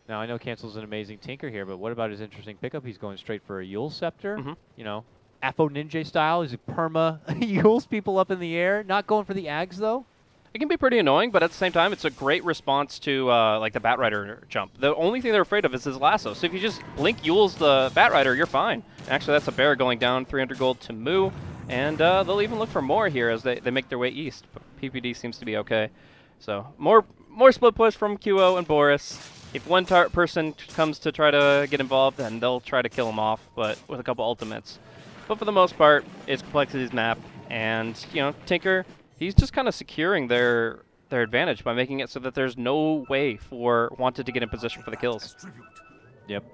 Now, I know Cancel's an amazing Tinker here, but what about his interesting pickup? He's going straight for a Yule Scepter. You know, Afo Ninja style. He's a perma Yules people up in the air. Not going for the Ags, though. It can be pretty annoying, but at the same time, it's a great response to like the Batrider jump. The only thing they're afraid of is his lasso. So if you just blink Yules the Batrider, you're fine. Actually, that's a bear going down, 300 gold to Moo, and they'll even look for more here as they make their way east. But PPD seems to be okay. So more split push from QO and Boris. if one person comes to try to get involved, then they'll try to kill him off, but with a couple ultimates. But for the most part, it's complexity's map, and you know, Tinker, he's just kind of securing their advantage by making it so that there's no way for WanteD to get in position for the kills. Yep,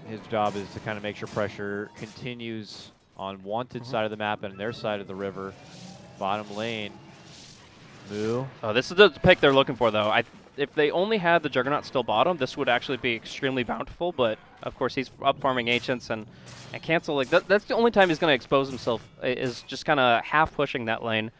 his job is to kind of make sure pressure continues on WanteD side of the map and their side of the river. Bottom lane, Moo. Oh, this is the pick they're looking for, though. If they only had the Juggernaut still bottom, this would actually be extremely bountiful, but of course he's up farming Ancients and Cancel. Like that's the only time he's going to expose himself, is just kind of half pushing that lane,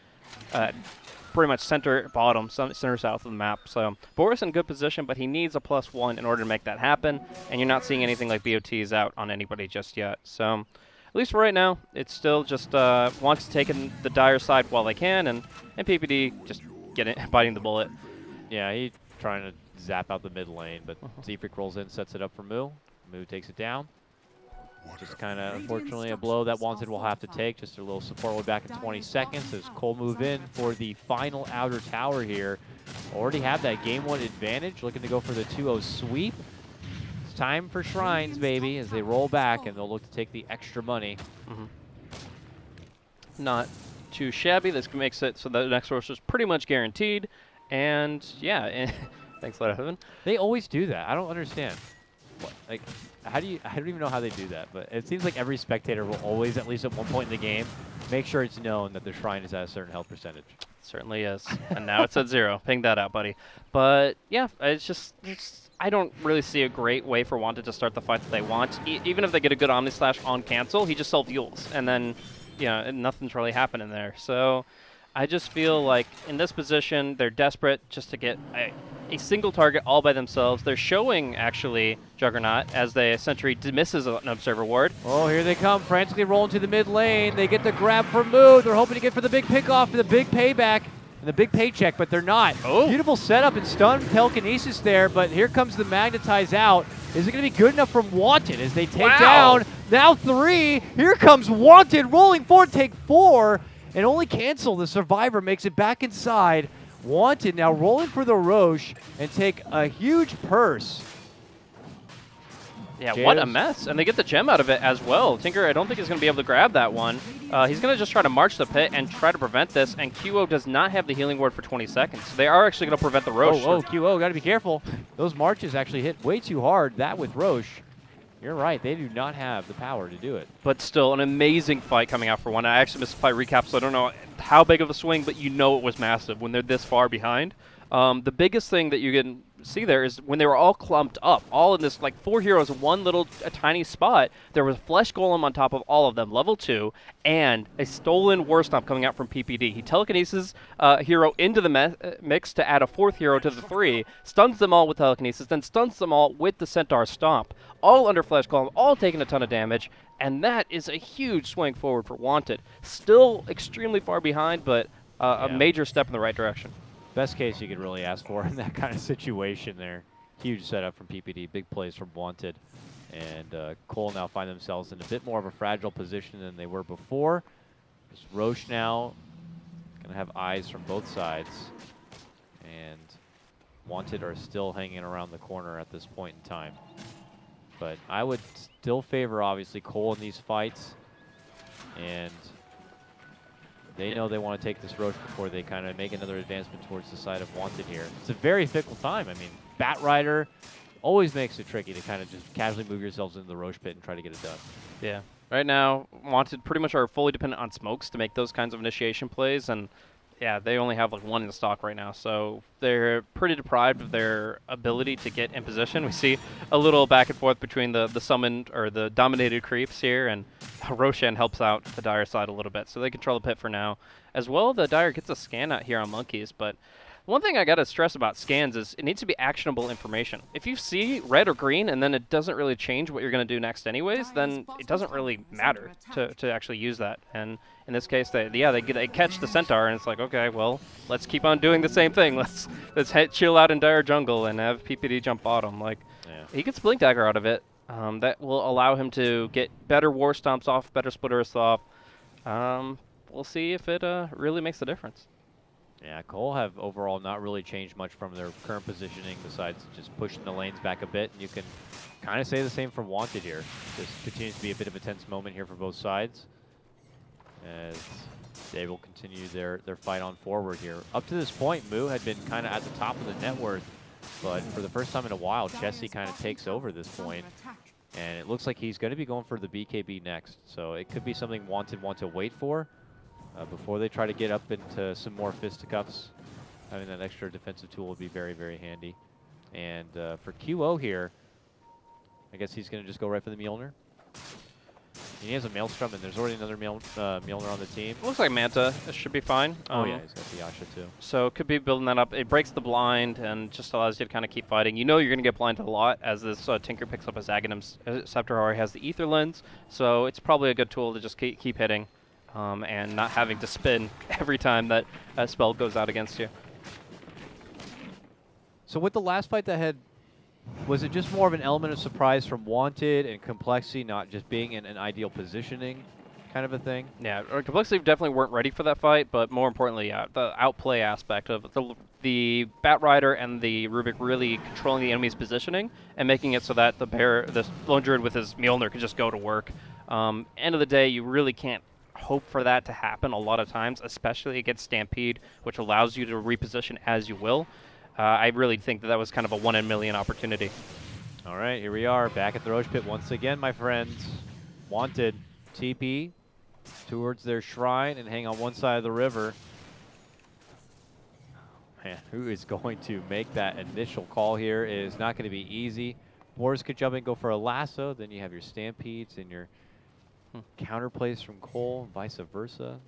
pretty much center bottom, center south of the map. So Boris in good position, but he needs a +1 in order to make that happen, and you're not seeing anything like BOTs out on anybody just yet. So at least for right now, it's still just wants to take in the Dire side while they can, and PPD just biting the bullet. Yeah, he's trying to zap out the mid lane, but Zefrik rolls in, sets it up for Moo. Moo takes it down. Just kind of, unfortunately, a blow that WanteD will have to take. Just a little support way back in 20 seconds as Cole move in for the final outer tower here. Already have that game 1 advantage, looking to go for the 2-0 sweep. It's time for Shrines, baby, as they roll back, and they'll look to take the extra money. Not too shabby. This makes it so that the next rush is pretty much guaranteed. And yeah, thanks a lot, Heaven. They always do that. I don't understand. Like, I don't even know how they do that, but it seems like every spectator will always, at least at one point in the game, make sure it's known that the Shrine is at a certain health percentage. Certainly is. And now it's at 0. Ping that out, buddy. But yeah, I don't really see a great way for WanteD to start the fight that they want. Even if they get a good Omni Slash on cancel, he just self-fuels, and then, you know, nothing's really happening there. So I just feel like in this position, they're desperate just to get a single target all by themselves. They're showing, actually, Juggernaut as the Sentry misses an Observer Ward. Oh, here they come, frantically rolling to the mid lane. They get the grab for Moo. They're hoping to get for the big pick off, for the big payback, and the big paycheck, but they're not. Oh. Beautiful setup and stun telekinesis there, but here comes the Magnetize out. Is it going to be good enough from WanteD as they take down now 3? Here comes WanteD rolling forward, take 4. And only Cancel, the survivor, makes it back inside. WanteD now rolling for the Roche and take a huge purse. Yeah, what a mess. And they get the gem out of it as well. Tinker, I don't think he's going to be able to grab that one. He's going to just try to march the pit and try to prevent this. And QO does not have the healing ward for 20 seconds. So they are actually going to prevent the Roche. Oh, QO, got to be careful. Those marches actually hit way too hard. That with Roche. You're right, they do not have the power to do it. But still, an amazing fight coming out for one. I actually missed the fight recap, so I don't know how big of a swing, but you know it was massive when they're this far behind. The biggest thing that you can see there is when they were all clumped up, all in this, like 4 heroes in one little tiny spot, there was a Flesh Golem on top of all of them, level 2, and a stolen War Stomp coming out from PPD. He telekinesis hero into the mix to add a 4th hero to the 3, stuns them all with telekinesis, then stuns them all with the Centaur Stomp. All under Flesh Golem, all taking a ton of damage, and that is a huge swing forward for WanteD. Still extremely far behind, but a major step in the right direction. Best case you could really ask for in that kind of situation there. Huge setup from PPD, big plays from WanteD. And Cole now find themselves in a bit more of a fragile position than they were before. There's Roche now going to have eyes from both sides. And WanteD are still hanging around the corner at this point in time. But I would still favor, obviously, Cole in these fights. And they know they want to take this Roche before they kind of make another advancement towards the side of WanteD here. It's a very fickle time. I mean, Bat Rider always makes it tricky to kind of just casually move yourselves into the Roche pit and try to get it done. Yeah. Right now, WanteD pretty much are fully dependent on smokes to make those kinds of initiation plays, and yeah, they only have like 1 in stock right now, so they're pretty deprived of their ability to get in position. We see a little back and forth between the summoned or the dominated creeps here, and Roshan helps out the Dire side a little bit, so they control the pit for now. As well, the Dire gets a scan out here on Monkeys, but one thing I gotta stress about scans is it needs to be actionable information. If you see red or green and then it doesn't really change what you're gonna do next anyways, then it doesn't really matter to actually use that. And in this case, they catch the Centaur and it's like, okay, well, let's keep on doing the same thing. Let's chill out in Dire jungle and have PPD jump bottom. Like, he gets Blink Dagger out of it. That will allow him to get better War Stomps off, better Splitters off. We'll see if it really makes a difference. Yeah, Cole have overall not really changed much from their current positioning besides just pushing the lanes back a bit. And you can kind of say the same from WanteD here. Just continues to be a bit of a tense moment here for both sides as they will continue their fight on forward here. Up to this point, Moo had been kind of at the top of the net worth, but for the first time in a while, Chessie kind of takes over this point. And it looks like he's going to be going for the BKB next. So it could be something WanteD want to wait for. Before they try to get up into some more fisticuffs, having that extra defensive tool would be very, very handy. And for QO here, I guess he's going to just go right for the Mjolnir. He has a Maelstrom, and there's already another Mjolnir on the team. Looks like Manta should be fine. Oh yeah, he's got the Yasha too. So could be building that up. It breaks the blind and just allows you to kind of keep fighting. You know you're going to get blinded a lot as this Tinker picks up his Aghanim's Scepter already has the Ether Lens. So it's probably a good tool to just keep hitting. And not having to spin every time that a spell goes out against you. So with the last fight that had, was it just more of an element of surprise from WanteD and complexity not just being in an ideal positioning kind of a thing? Yeah, complexity definitely weren't ready for that fight, but more importantly, the outplay aspect of the Batrider and the Rubik really controlling the enemy's positioning and making it so that the Lone Druid with his Mjolnir could just go to work. End of the day, you really can't hope for that to happen a lot of times, especially against Stampede, which allows you to reposition as you will. I really think that was kind of a 1 in a million opportunity. All right, here we are back at the Roche Pit once again, my friends. WanteD TP towards their shrine and hang on one side of the river. Oh, man, who is going to make that initial call here is not going to be easy. Boris could jump in and go for a lasso. Then you have your Stampedes and your counterplays from Cole, vice versa.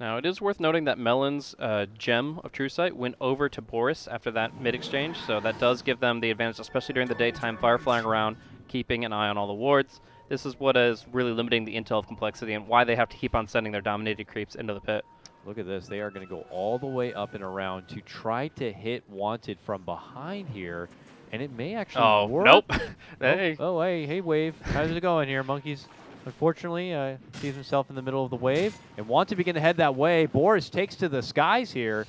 Now, it is worth noting that Melon's Gem of True Sight went over to Boris after that mid-exchange, so that does give them the advantage, especially during the daytime, fire flying around, keeping an eye on all the wards. This is what is really limiting the intel of complexity and why they have to keep on sending their dominated creeps into the pit. Look at this. They are going to go all the way up and around to try to hit WanteD from behind here, and it may actually work. Nope. Hey. Oh, hey, Wave. How's it going here, monkeys? Unfortunately, sees himself in the middle of the wave and wants to begin to head that way. Boris takes to the skies here,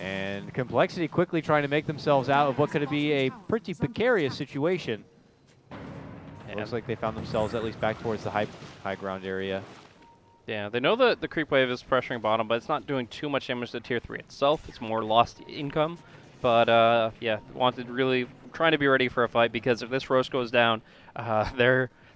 and complexity quickly trying to make themselves out of what could be a pretty precarious situation. It looks like they found themselves at least back towards the high ground area. Yeah, they know that the creep wave is pressuring bottom, but it's not doing too much damage to tier 3 itself. It's more lost income. But yeah, WanteD really trying to be ready for a fight, because if this Roche goes down,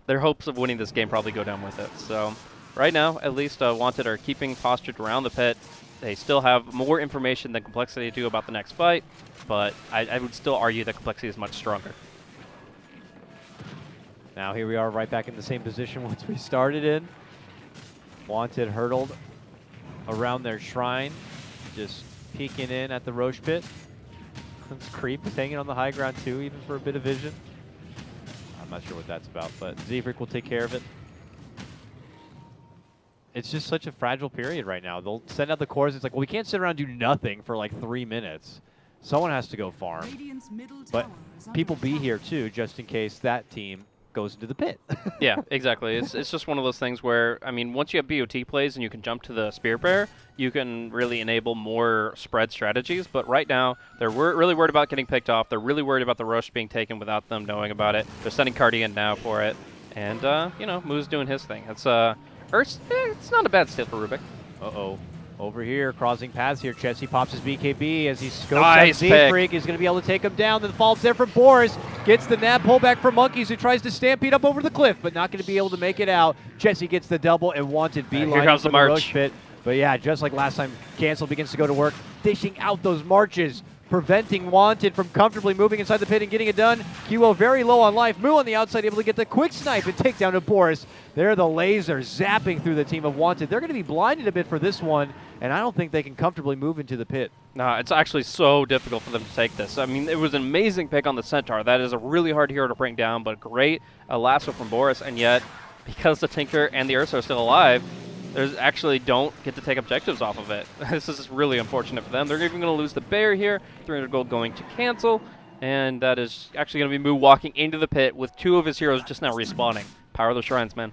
their hopes of winning this game probably go down with it. So right now, at least WanteD are keeping postured around the pit. They still have more information than complexity do about the next fight, but I would still argue that complexity is much stronger. Now here we are right back in the same position once we started in. WanteD hurdled around their shrine, just peeking in at the Roche Pit. This creep is hanging on the high ground too, even for a bit of vision. I'm not sure what that's about, but Zefrik will take care of it. It's just such a fragile period right now. They'll send out the cores. It's like, well, we can't sit around and do nothing for like 3 minutes. Someone has to go farm. But people be here too, just in case that team goes into the pit. Yeah, exactly. It's just one of those things where, I mean, once you have BOT plays and you can jump to the Spear Bear, you can really enable more spread strategies. But right now, they're really worried about getting picked off. They're really worried about the Roche being taken without them knowing about it. They're sending Cardi in now for it. And, you know, Moo's doing his thing. It's it's not a bad steal for Rubik. Uh-oh. Over here, crossing paths here. Chessie pops his BKB as he scopes out Zefrik. He's going to be able to take him down. Then the follow-up's there from Boris. Gets the nab pullback from Monkeys, who tries to stampede up over the cliff, but not going to be able to make it out. Chessie gets the double and WanteD beeline here comes for the Roche Pit. But yeah, just like last time, Cancel begins to go to work, dishing out those marches, preventing WanteD from comfortably moving inside the pit and getting it done. QO very low on life. Moo on the outside able to get the quick snipe and take down to Boris. There the laser zapping through the team of WanteD. They're going to be blinded a bit for this one, and I don't think they can comfortably move into the pit. No, it's actually so difficult for them to take this. I mean, it was an amazing pick on the Centaur. That is a really hard hero to bring down, but great lasso from Boris, and yet, because the Tinker and the Ursa are still alive, there's actually don't get to take objectives off of it. This is really unfortunate for them. They're even going to lose the bear here. 300 gold going to Cancel, and that is actually going to be Moo walking into the pit with 2 of his heroes just now respawning. Power of the Shrines, man.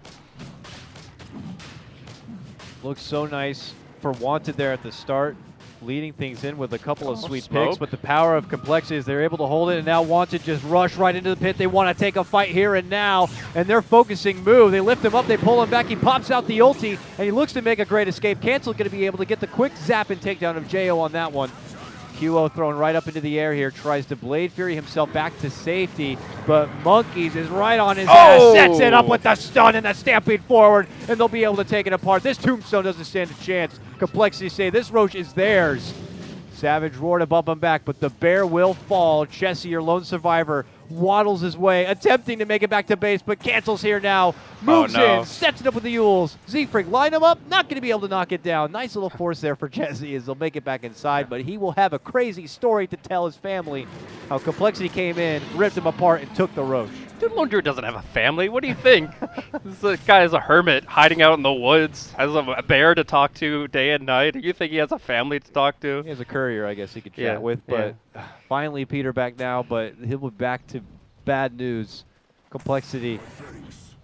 Looks so nice for WanteD there at the start. leading things in with a couple of sweet smoke. picks, but the power of complexity is they're able to hold it, and now WanteD just rush right into the pit. They want to take a fight here and now, and they're focusing move. They lift him up, they pull him back, he pops out the ulti, and he looks to make a great escape. Cancel going to be able to get the quick zap and takedown of Jo on that one. QO thrown right up into the air here, tries to Blade Fury himself back to safety, but Monkeys is right on his ass, sets it up with the stun and the stampede forward, and they'll be able to take it apart. This Tombstone doesn't stand a chance. Complexity say this Roche is theirs. Savage roar to bump him back, but the bear will fall. Chessie, your lone survivor, waddles his way, attempting to make it back to base, but cancels here now. Moves in, sets it up with the Yules. Z-Freak, line him up, not going to be able to knock it down. Nice little force there for Chessie as they'll make it back inside, but he will have a crazy story to tell his family how Complexity came in, ripped him apart, and took the Roche. Dude, Lone Druid doesn't have a family. What do you think? This guy is a hermit hiding out in the woods, has a bear to talk to day and night. You think he has a family to talk to? He has a courier, I guess he could chat with, but finally Peter back now, but he'll be back to bad news. Complexity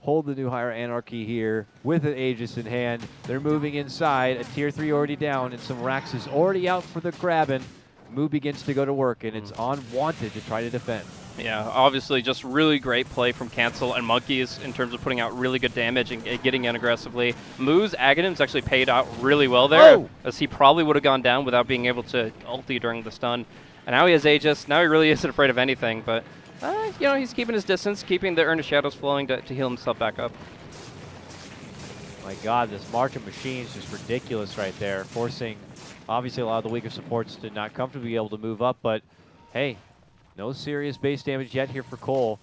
hold the new higher Anarchy here with an Aegis in hand. They're moving inside, a tier 3 already down, and some Rax is already out for the grabbing. Move begins to go to work, and it's on WanteD to try to defend. Yeah, obviously just really great play from Cancel and Monkeys in terms of putting out really good damage and getting in aggressively. Moo's Aghanim's actually paid out really well there, as he probably would have gone down without being able to ulti during the stun. And now he has Aegis. Now he really isn't afraid of anything, but you know, he's keeping his distance, keeping the Urn of Shadows flowing to heal himself back up. My God, this March of Machines is just ridiculous right there, forcing obviously a lot of the weaker supports to not comfortably be able to move up, but hey, no serious base damage yet here for Cole.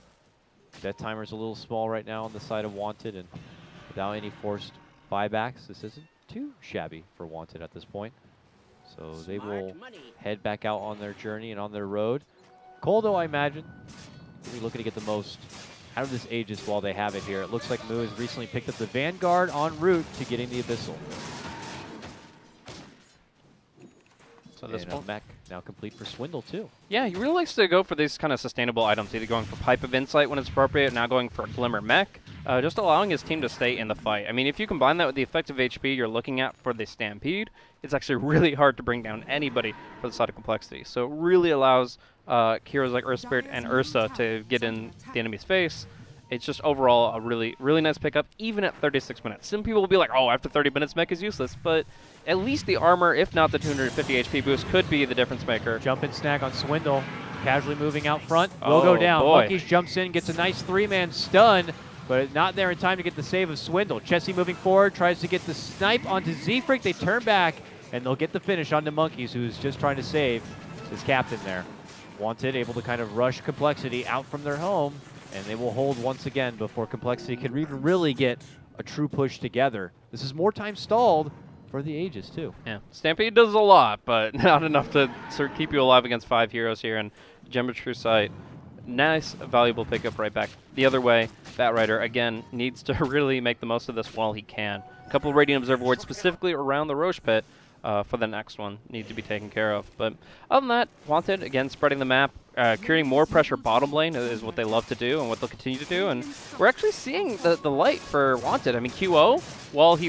Death timer's a little small right now on the side of WanteD, and without any forced buybacks, this isn't too shabby for WanteD at this point. So they will head back out on their journey and on their road. Cole, though, I imagine, will be looking to get the most out of this Aegis while they have it here. It looks like Moo has recently picked up the Vanguard en route to getting the Abyssal. So this one mech now complete for Swindle too. Yeah, he really likes to go for these kind of sustainable items, either going for Pipe of Insight when it's appropriate, now going for Glimmer Mech, just allowing his team to stay in the fight. I mean, if you combine that with the effective HP you're looking at for the Stampede, it's actually really hard to bring down anybody for the side of Complexity. So it really allows heroes like Earth Spirit and Ursa to get in the enemy's face. It's just overall a really, really nice pickup, even at 36 minutes. Some people will be like, oh, after 30 minutes, mech is useless, but at least the armor, if not the 250 HP boost, could be the difference maker. Jump and snag on Swindle, casually moving out front, will go down. Monkeys jumps in, gets a nice 3-man stun, but not there in time to get the save of Swindle. Chessie moving forward, tries to get the snipe onto Z-Freak. They turn back, and they'll get the finish onto Monkeys, who's just trying to save his captain there. WanteD able to kind of rush Complexity out from their home, and they will hold once again before Complexity can even really get a true push together. This is more time stalled for the Aegis, too. Yeah, Stampede does a lot, but not enough to sort of keep you alive against 5 heroes here. And Gem of True Sight, nice, valuable pickup right back the other way. Batrider, again, needs to really make the most of this while he can. A couple of Radiant Observer wards specifically around the Roche pit for the next one need to be taken care of. But other than that, WanteD, again, spreading the map, creating more pressure bottom lane is what they love to do and what they'll continue to do. And we're actually seeing the light for WanteD. I mean, QO, while he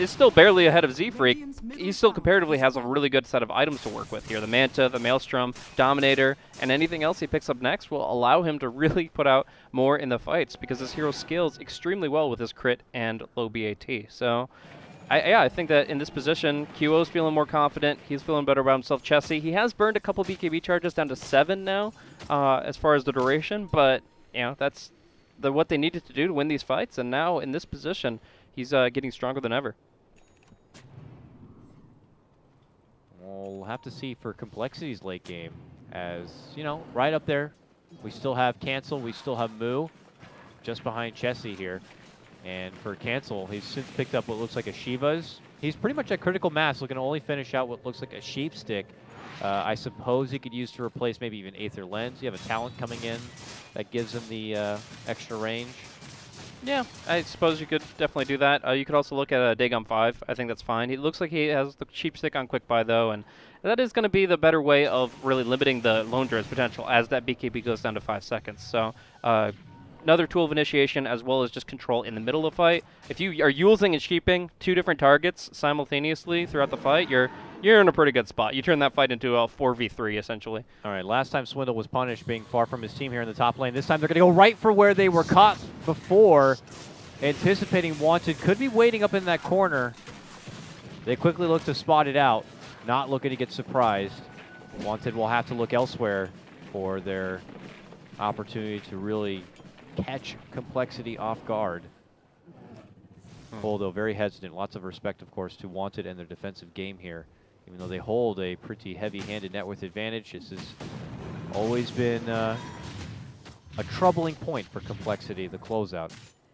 is still barely ahead of Z-Freak, he still comparatively has a really good set of items to work with here. The Manta, the Maelstrom, Dominator, and anything else he picks up next will allow him to really put out more in the fights because this hero scales extremely well with his crit and low BAT. So I think that in this position, QO's feeling more confident. He's feeling better about himself. Chessie, he has burned a couple BKB charges down to 7 now, as far as the duration. But you know, that's what they needed to do to win these fights. And now in this position, he's getting stronger than ever. We'll have to see for Complexity's late game, as you know, right up there. We still have Cancel. We still have Moo, just behind Chessie here. And for Cancel, he's since picked up what looks like a Shiva's. He's pretty much at critical mass, looking to only finish out what looks like a Sheep Stick. I suppose he could use to replace maybe even Aether Lens. You have a talent coming in that gives him the extra range. Yeah, I suppose you could definitely do that. You could also look at Dagon 5. I think that's fine. It looks like he has the Sheep Stick on Quick Buy, though, and that is going to be the better way of really limiting the Lone Druid's potential as that BKB goes down to 5 seconds. So another tool of initiation as well as just control in the middle of the fight. If you are using and sheeping 2 different targets simultaneously throughout the fight, you're in a pretty good spot. You turn that fight into a 4v3 essentially. All right, last time Swindle was punished being far from his team here in the top lane. This time they're going to go right for where they were caught before, anticipating WanteD could be waiting up in that corner. They quickly look to spot it out, not looking to get surprised. WanteD will have to look elsewhere for their opportunity to really catch compLexity off guard. Though very hesitant. Lots of respect, of course, to WanteD and their defensive game here. Even though they hold a pretty heavy-handed net worth advantage, this has always been a troubling point for compLexity, the closeout.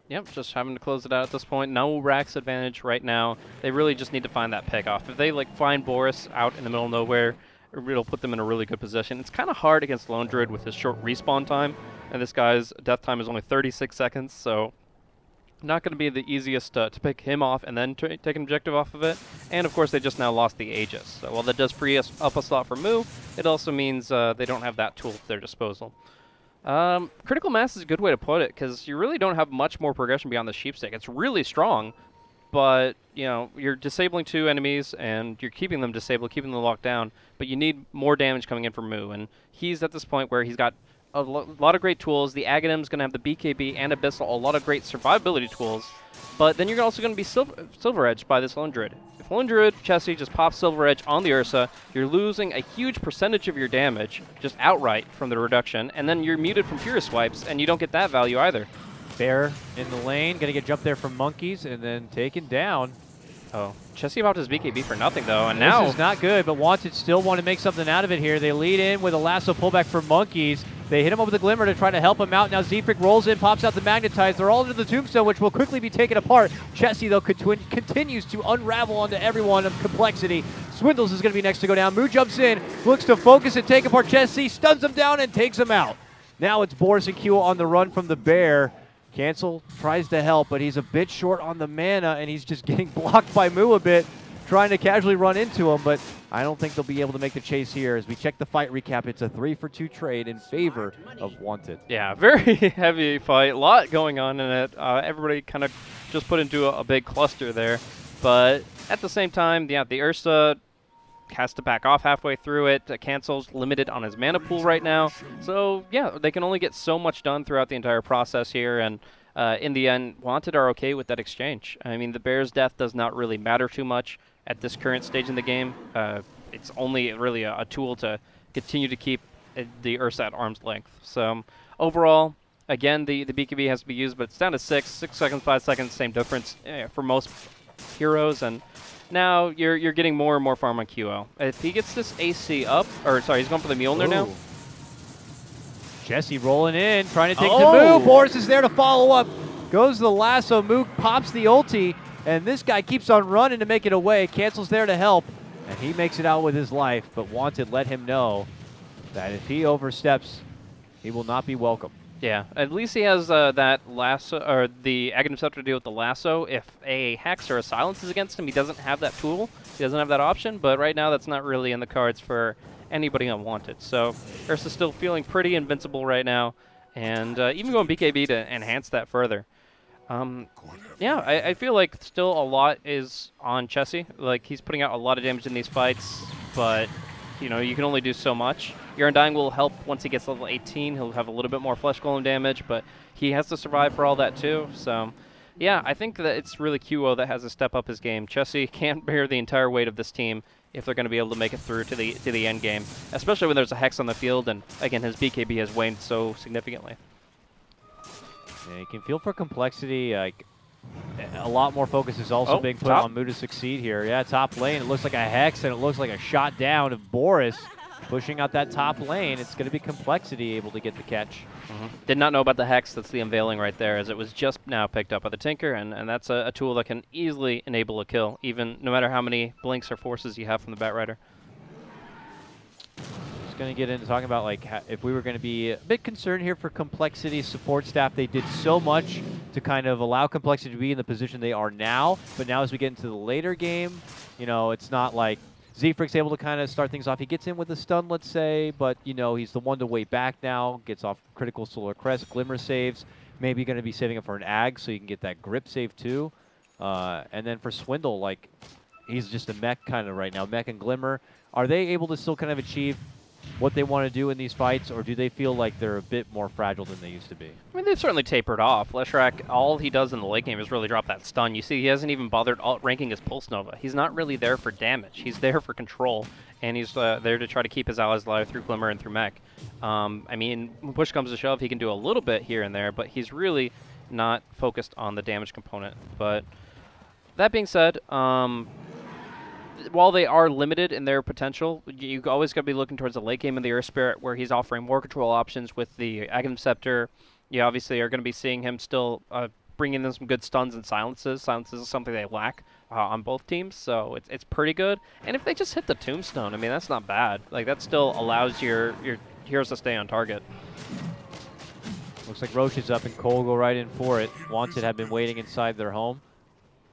Yep, just having to close it out at this point. No Rax advantage right now. They really just need to find that pick off. If they find Boris out in the middle of nowhere, it'll put them in a really good position. It's kind of hard against Lone Druid with his short respawn time, and this guy's death time is only 36 seconds, so not going to be the easiest to pick him off and then take an objective off of it. And of course, they just now lost the Aegis. So while that does free us up a slot for Moo, it also means they don't have that tool at their disposal. Critical mass is a good way to put it, because you really don't have much more progression beyond the Sheepstick. It's really strong, but you're disabling 2 enemies and you're keeping them disabled, keeping them locked down, but you need more damage coming in from Moo, and he's at this point where he's got a lot of great tools. The Aghanim's going to have the BKB and Abyssal, a lot of great survivability tools, but then you're also going to be Silver Edged by this Lone Druid. If Lone Druid, Chessie, just pops Silver Edge on the Ursa, you're losing a huge percentage of your damage just outright from the reduction, and then you're muted from Furious Swipes, and you don't get that value either. Bear in the lane, going to get jumped there from Monkeys, and then taken down. Oh, Chessie about his BKB for nothing, though, and now... This is not good, but WanteD still want to make something out of it here. They lead in with a lasso pullback for Monkeys. They hit him up with a Glimmer to try to help him out. Now Zefric rolls in, pops out the Magnetize. They're all into the Tombstone, which will quickly be taken apart. Chessie, though, continues to unravel onto everyone of compLexity. Swindles is going to be next to go down. Moo jumps in, looks to focus and take apart Chessie, stuns him down and takes him out. Now it's Boris and Q on the run from the Bear. Cancel tries to help, but he's a bit short on the mana, and he's just getting blocked by Moo a bit, trying to casually run into him, but I don't think they'll be able to make the chase here. As we check the fight recap, it's a 3-for-2 trade in favor of WanteD. Yeah, very heavy fight, a lot going on in it. Everybody kind of just put into a big cluster there, but at the same time, yeah, the Ursa has to back off halfway through it. Cancel's limited on his mana pool right now. So, yeah, they can only get so much done throughout the entire process here, and in the end, WanteD are okay with that exchange. I mean, the Bear's death does not really matter too much at this current stage in the game. It's only really a tool to continue to keep the Ursa at arm's length. So, overall, again, the BKB has to be used, but it's down to 6 seconds, 5 seconds, same difference for most heroes, and now you're getting more and more farm on QO. If he gets this AC up, or sorry, he's going for the Mjolnir now. Chessie rolling in, trying to take the Moo. Boris is there to follow up. Goes the lasso, Moo pops the ulti, and this guy keeps on running to make it away. Cancel's there to help, and he makes it out with his life, but WanteD let him know that if he oversteps, he will not be welcome. Yeah, at least he has that lasso, or the Aghanim Scepter to deal with the lasso. If a Hex or a Silence is against him, he doesn't have that tool. He doesn't have that option, but right now that's not really in the cards for anybody on WanteD. So Ursa's still feeling pretty invincible right now, and even going BKB to enhance that further. Yeah, I feel like still a lot is on Chessie. Like, he's putting out a lot of damage in these fights, but you can only do so much. Your Undying will help once he gets level 18. He'll have a little bit more Flesh Golem damage, but he has to survive for all that too. So, yeah, I think that it's really QO that has to step up his game. Chessie can't bear the entire weight of this team if they're going to be able to make it through to the end game, especially when there's a Hex on the field, and again, his BKB has waned so significantly. Yeah, you can feel for compLexity, like a lot more focus is also being put on Moo to succeed here. Yeah, top lane, it looks like a Hex, and it looks like a shot down of Boris pushing out that top lane. It's going to be compLexity able to get the catch. Did not know about the Hex. That's the unveiling right there, as it was just now picked up by the Tinker, and that's a tool that can easily enable a kill, even no matter how many blinks or forces you have from the Batrider. Just going to get into talking about like if we were going to be a bit concerned here for compLexity support staff. They did so much to kind of allow compLexity to be in the position they are now, but now as we get into the later game, it's not like Zefric's able to kind of start things off. He gets in with a stun, let's say, but he's the one to wait back now, gets off critical Solar Crest, Glimmer saves. maybe going to be saving up for an ag so you can get that grip save too. And then for Swindle, like, he's just a mech kind of right now. Mech and Glimmer, are they able to still kind of achieve what they want to do in these fights, or do they feel like they're a bit more fragile than they used to be? I mean, they've certainly tapered off. Leshrac, all he does in the late game is really drop that stun. You see, he hasn't even bothered ranking his Pulse Nova. He's not really there for damage. He's there for control, and he's there to try to keep his allies alive through Glimmer and through Mech. I mean, when push comes to shove, he can do a little bit here and there, but he's really not focused on the damage component. But that being said, while they are limited in their potential, you always got to be looking towards the late game of the Earth Spirit, where he's offering more control options with the Aghanim Scepter. You obviously are going to be seeing him still bringing in some good stuns and silences. Silences is something they lack on both teams, so it's pretty good. And if they just hit the Tombstone, I mean, that's not bad. Like, that still allows your heroes to stay on target. Looks like Roche is up and Cole go right in for it. WanteD have been waiting inside their home.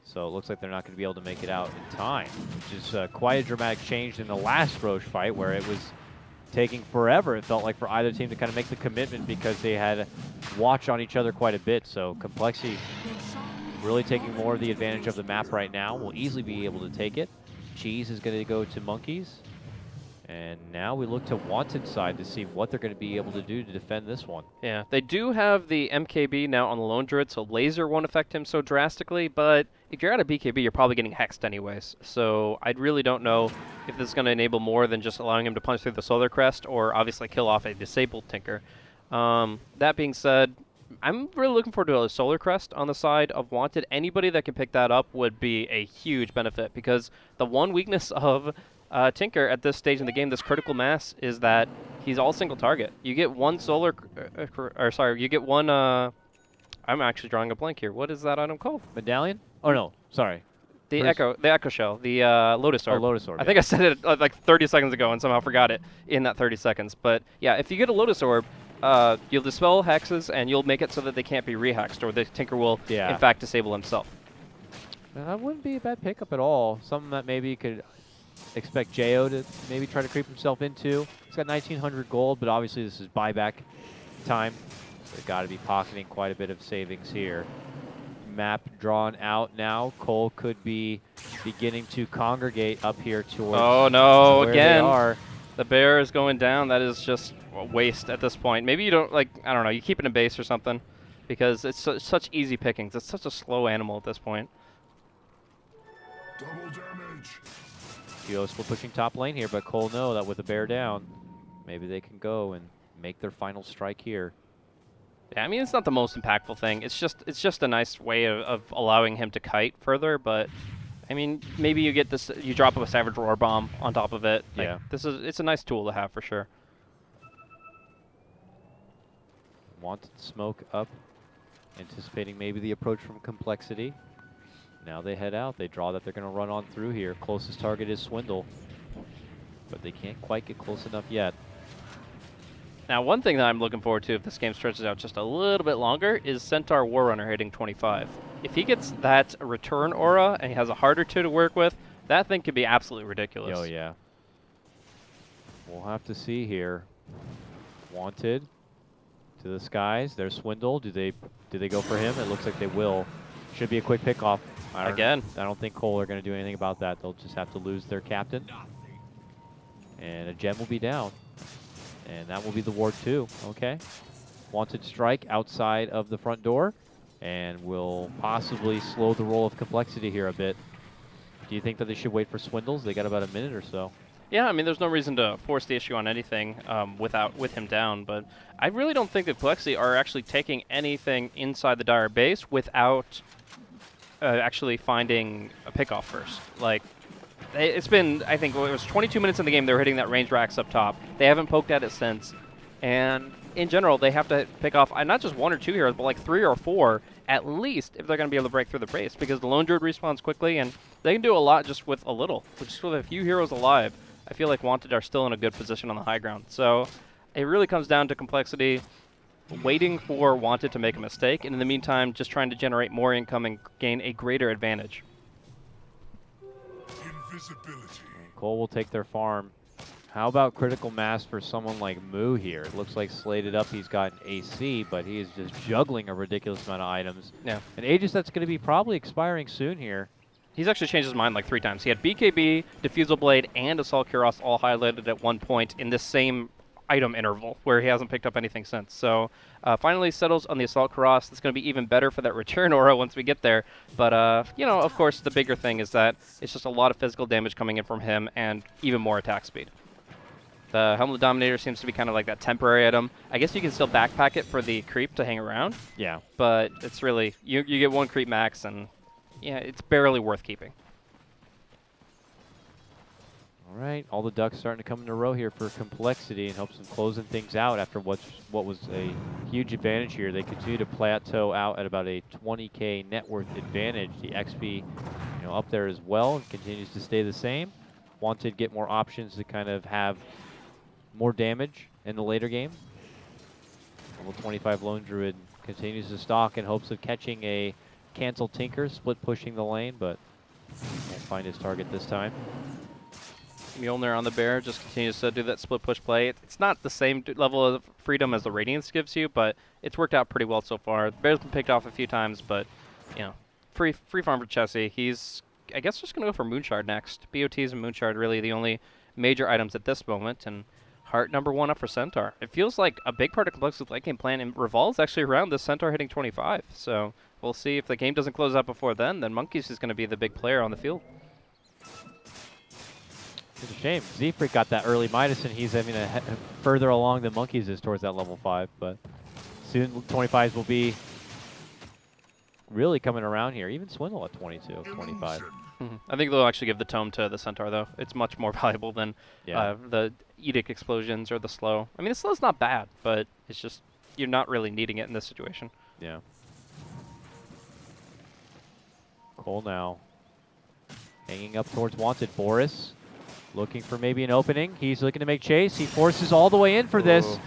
So it looks like they're not going to be able to make it out in time, which is quite a dramatic change in the last Roche fight where it was taking forever, it felt like, for either team to kind of make the commitment because they had to watch on each other quite a bit. So compLexity really taking more of the advantage of the map right now. Will easily be able to take it. Cheese is going to go to Monkeys. And now we look to WanteD side to see what they're going to be able to do to defend this one. Yeah, they do have the MKB now on the Lone Druid, so Laser won't affect him so drastically, but if you're out of BKB, you're probably getting hexed anyways. So I really don't know if this is going to enable more than just allowing him to punch through the Solar Crest or obviously kill off a disabled Tinker. That being said, I'm really looking forward to a Solar Crest on the side of WanteD. Anybody that can pick that up would be a huge benefit, because the one weakness of Tinker at this stage in the game, this critical mass, is that he's all single target. You get one solar, you get one, I'm actually drawing a blank here. What is that item called? Medallion? Oh no, sorry. The Echo Shell, the Lotus Orb. Oh, Lotus Orb. I think I said it like 30 seconds ago and somehow forgot it in that 30 seconds. But yeah, if you get a Lotus Orb, you'll dispel hexes and you'll make it so that they can't be rehexed, or the Tinker will in fact disable himself. That wouldn't be a bad pickup at all. Something that maybe you could expect Jo to maybe try to creep himself into. He's got 1,900 gold, but obviously this is buyback time. They've got to be pocketing quite a bit of savings here. Map drawn out now. Cole could be beginning to congregate up here towards. Oh no! Where Again, they are. The bear is going down. That is just a waste at this point. Maybe you don't, like, I don't know, you keep it in base or something, because it's such easy pickings. It's such a slow animal at this point. Double damage. Geo still pushing top lane here, but Cole know that with the bear down, maybe they can go and make their final strike here. Yeah, I mean, it's not the most impactful thing. It's just a nice way of allowing him to kite further. But I mean, maybe you get this, you drop up a Savage Roar Bomb on top of it. Like, yeah, it's a nice tool to have for sure. WanteD smoke up, anticipating maybe the approach from compLexity. Now they head out. They draw that they're going to run on through here. Closest target is Swindle, but they can't quite get close enough yet. Now, one thing that I'm looking forward to if this game stretches out just a little bit longer is Centaur Warrunner hitting 25. If he gets that return aura and he has a heart or two to work with, that thing could be absolutely ridiculous. Oh, yeah. We'll have to see here. WanteD to the skies. There's Swindle. Do they go for him? It looks like they will. Should be a quick pickoff. I don't think Cole are going to do anything about that. They'll just have to lose their captain. And a gem will be down. And that will be the ward too. Okay. WanteD strike outside of the front door, and will possibly slow the roll of compLexity here a bit. Do you think that they should wait for Swindles? They got about a minute or so. Yeah, I mean, there's no reason to force the issue on anything with him down, but I really don't think that compLexity are actually taking anything inside the Dire base without actually finding a pickoff first. Like, it's been, I think, it was 22 minutes in the game they were hitting that range racks up top. They haven't poked at it since. And in general, they have to pick off not just one or two heroes, but like 3 or 4 at least if they're going to be able to break through the base, because the Lone Druid respawns quickly, and they can do a lot just with a little. Just with a few heroes alive, I feel like WanteD are still in a good position on the high ground. So it really comes down to compLexity waiting for WanteD to make a mistake, and in the meantime, just trying to generate more income and gain a greater advantage. Invisibility. Cole will take their farm How about critical mass for someone like Moo here? It looks like slated up, he's got an AC, but he is just juggling a ridiculous amount of items. Yeah. An Aegis that's going to be probably expiring soon here. He's actually changed his mind like 3 times. He had BKB, Diffusal Blade, and Assault Cuirass all highlighted at one point in this same item interval, where he hasn't picked up anything since. So finally settles on the Assault Cuirass. It's going to be even better for that return aura once we get there. But, you know, of course, the bigger thing is that it's just a lot of physical damage coming in from him and even more attack speed. The Helmet Dominator seems to be kind of like that temporary item. I guess you can still backpack it for the creep to hang around. Yeah. But it's really, you get 1 creep max, and yeah, it's barely worth keeping. All right, all the ducks starting to come in a row here for compLexity and hopes of closing things out after what was a huge advantage here. They continue to plateau out at about a 20K net worth advantage. The XP, up there as well, and continues to stay the same. WanteD get more options to kind of have more damage in the later game. Level 25 Lone Druid continues to stalk in hopes of catching a cancel Tinker, split pushing the lane, but won't find his target this time. Mjolnir on the bear just continues to do that split push play. It's not the same level of freedom as the Radiance gives you, but it's worked out pretty well so far. The bear's been picked off a few times, but free farm for Chessie. He's, I guess, just going to go for Moonshard next. BOTs and Moonshard really the only major items at this moment, and Heart #1 up for Centaur. It feels like a big part of compLexity's late game plan and revolves actually around this Centaur hitting 25. So we'll see if the game doesn't close out before then Monkeys is going to be the big player on the field. It's a shame. Zfreak got that early Midas, and he's having further along than Monkeys is towards that level 5. But soon 25s will be really coming around here. Even Swindle at 22, 25. I think they'll actually give the tome to the Centaur, though. It's much more valuable than the Edict explosions or the slow. I mean, the slow's not bad, but it's just you're not really needing it in this situation. Yeah. Cole now hanging up towards WanteD. Boris looking for maybe an opening. He's looking to make chase. He forces all the way in for this.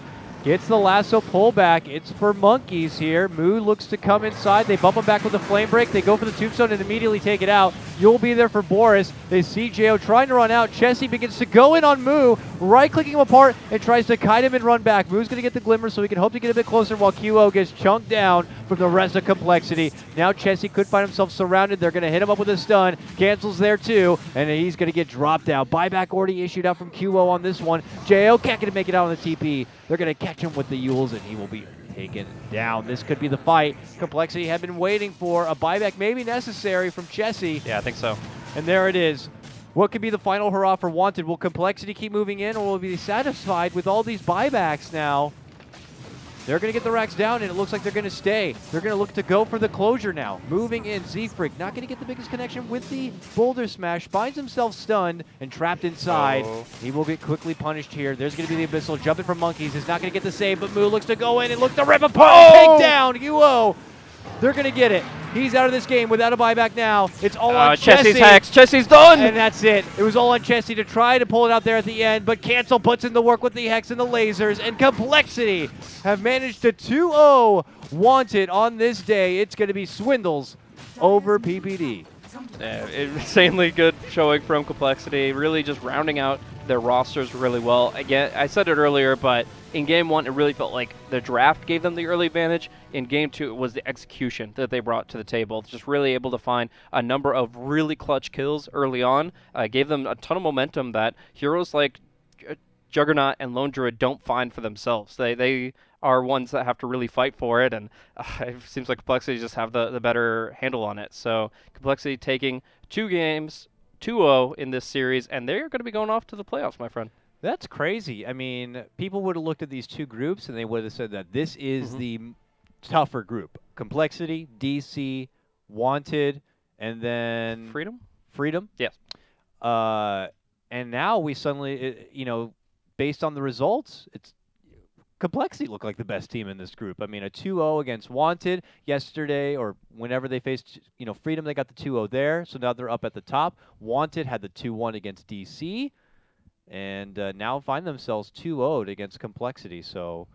Gets the lasso pullback. It's for Monkeys here. Moo looks to come inside. They bump him back with a flame break. They go for the tombstone and immediately take it out. You'll be there for Boris. They see Jo trying to run out. Chessie begins to go in on Moo, right-clicking him apart and tries to kite him and run back. Moo's going to get the glimmer so he can hope to get a bit closer while QO gets chunked down from the rest of compLexity. Now Chessie could find himself surrounded. They're going to hit him up with a stun. Cancels there too, and he's going to get dropped out. Buyback already issued out from QO on this one. Jo can't get to make it out on the TP. They're going to catch him with the Yules, and he will be taken down. This could be the fight compLexity had been waiting for. A buyback may be necessary from Chessie. Yeah, I think so. And there it is. What could be the final hurrah for WanteD? Will compLexity keep moving in, or will we be satisfied with all these buybacks now? They're going to get the racks down, and it looks like they're going to stay. They're going to look to go for the closure now. Moving in, Zfreak not going to get the biggest connection with the Boulder Smash. Finds himself stunned and trapped inside. He will get quickly punished here. There's going to be the Abyssal. Jumping from Monkeys. Is not going to get the save, but Moo looks to go in and look to rip apart. Take down UO. They're going to get it. He's out of this game without a buyback now. It's all on Chessie's Chessie. Hex. Chessie's done! And that's it. It was all on Chessie to try to pull it out there at the end, but Cancel puts in the work with the Hex and the lasers, and compLexity have managed to 2-0 WanteD on this day. It's going to be Swindles over PPD. Yeah, insanely good showing from compLexity, really just rounding out their rosters really well. Again, I said it earlier, but in Game 1, it really felt like the draft gave them the early advantage. In Game 2, it was the execution that they brought to the table. Just really able to find a number of really clutch kills early on. Gave them a ton of momentum that heroes like Juggernaut and Lone Druid don't find for themselves. They are ones that have to really fight for it, and it seems like compLexity just have the better handle on it. So compLexity taking 2 games, 2-0 in this series, and they're going to be going off to the playoffs, my friend. That's crazy. I mean, people would have looked at these 2 groups, and they would have said that this is the tougher group. compLexity, DC, WanteD, and then... Freedom? Yes. And now we suddenly, based on the results, it's compLexity looked like the best team in this group. I mean, a 2-0 against WanteD yesterday, or whenever they faced, Freedom, they got the 2-0 there, so now they're up at the top. WanteD had the 2-1 against DC, and now find themselves 2-0'd against compLexity. So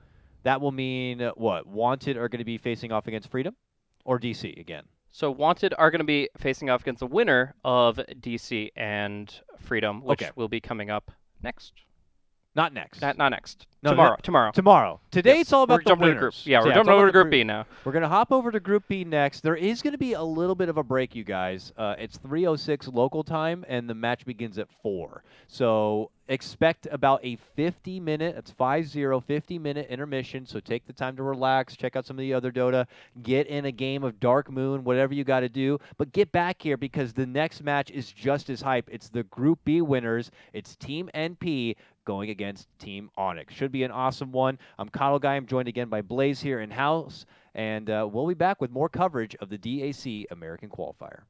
that will mean, what, WanteD are going to be facing off against Freedom, or DC again? So WanteD are going to be facing off against the winner of DC and Freedom, which will be coming up next. Not next. Not next. No, Tomorrow. Tomorrow. Today Yes. it's all about We're jumping the to group. winners. Yeah, So we're jumping it's all over to about Group B now. We're going to hop over to Group B next. There is going to be a little bit of a break, you guys. It's 3:06 local time, and the match begins at 4. So expect about a 50-minute, that's 50-minute intermission. So take the time to relax, check out some of the other Dota, get in a game of Dark Moon, whatever you got to do. But get back here because the next match is just as hype. It's the Group B winners. It's Team NP going against Team Onyx. Should be an awesome one. I'm Coddle Guy. I'm joined again by Blaze here in-house, and we'll be back with more coverage of the DAC American Qualifier.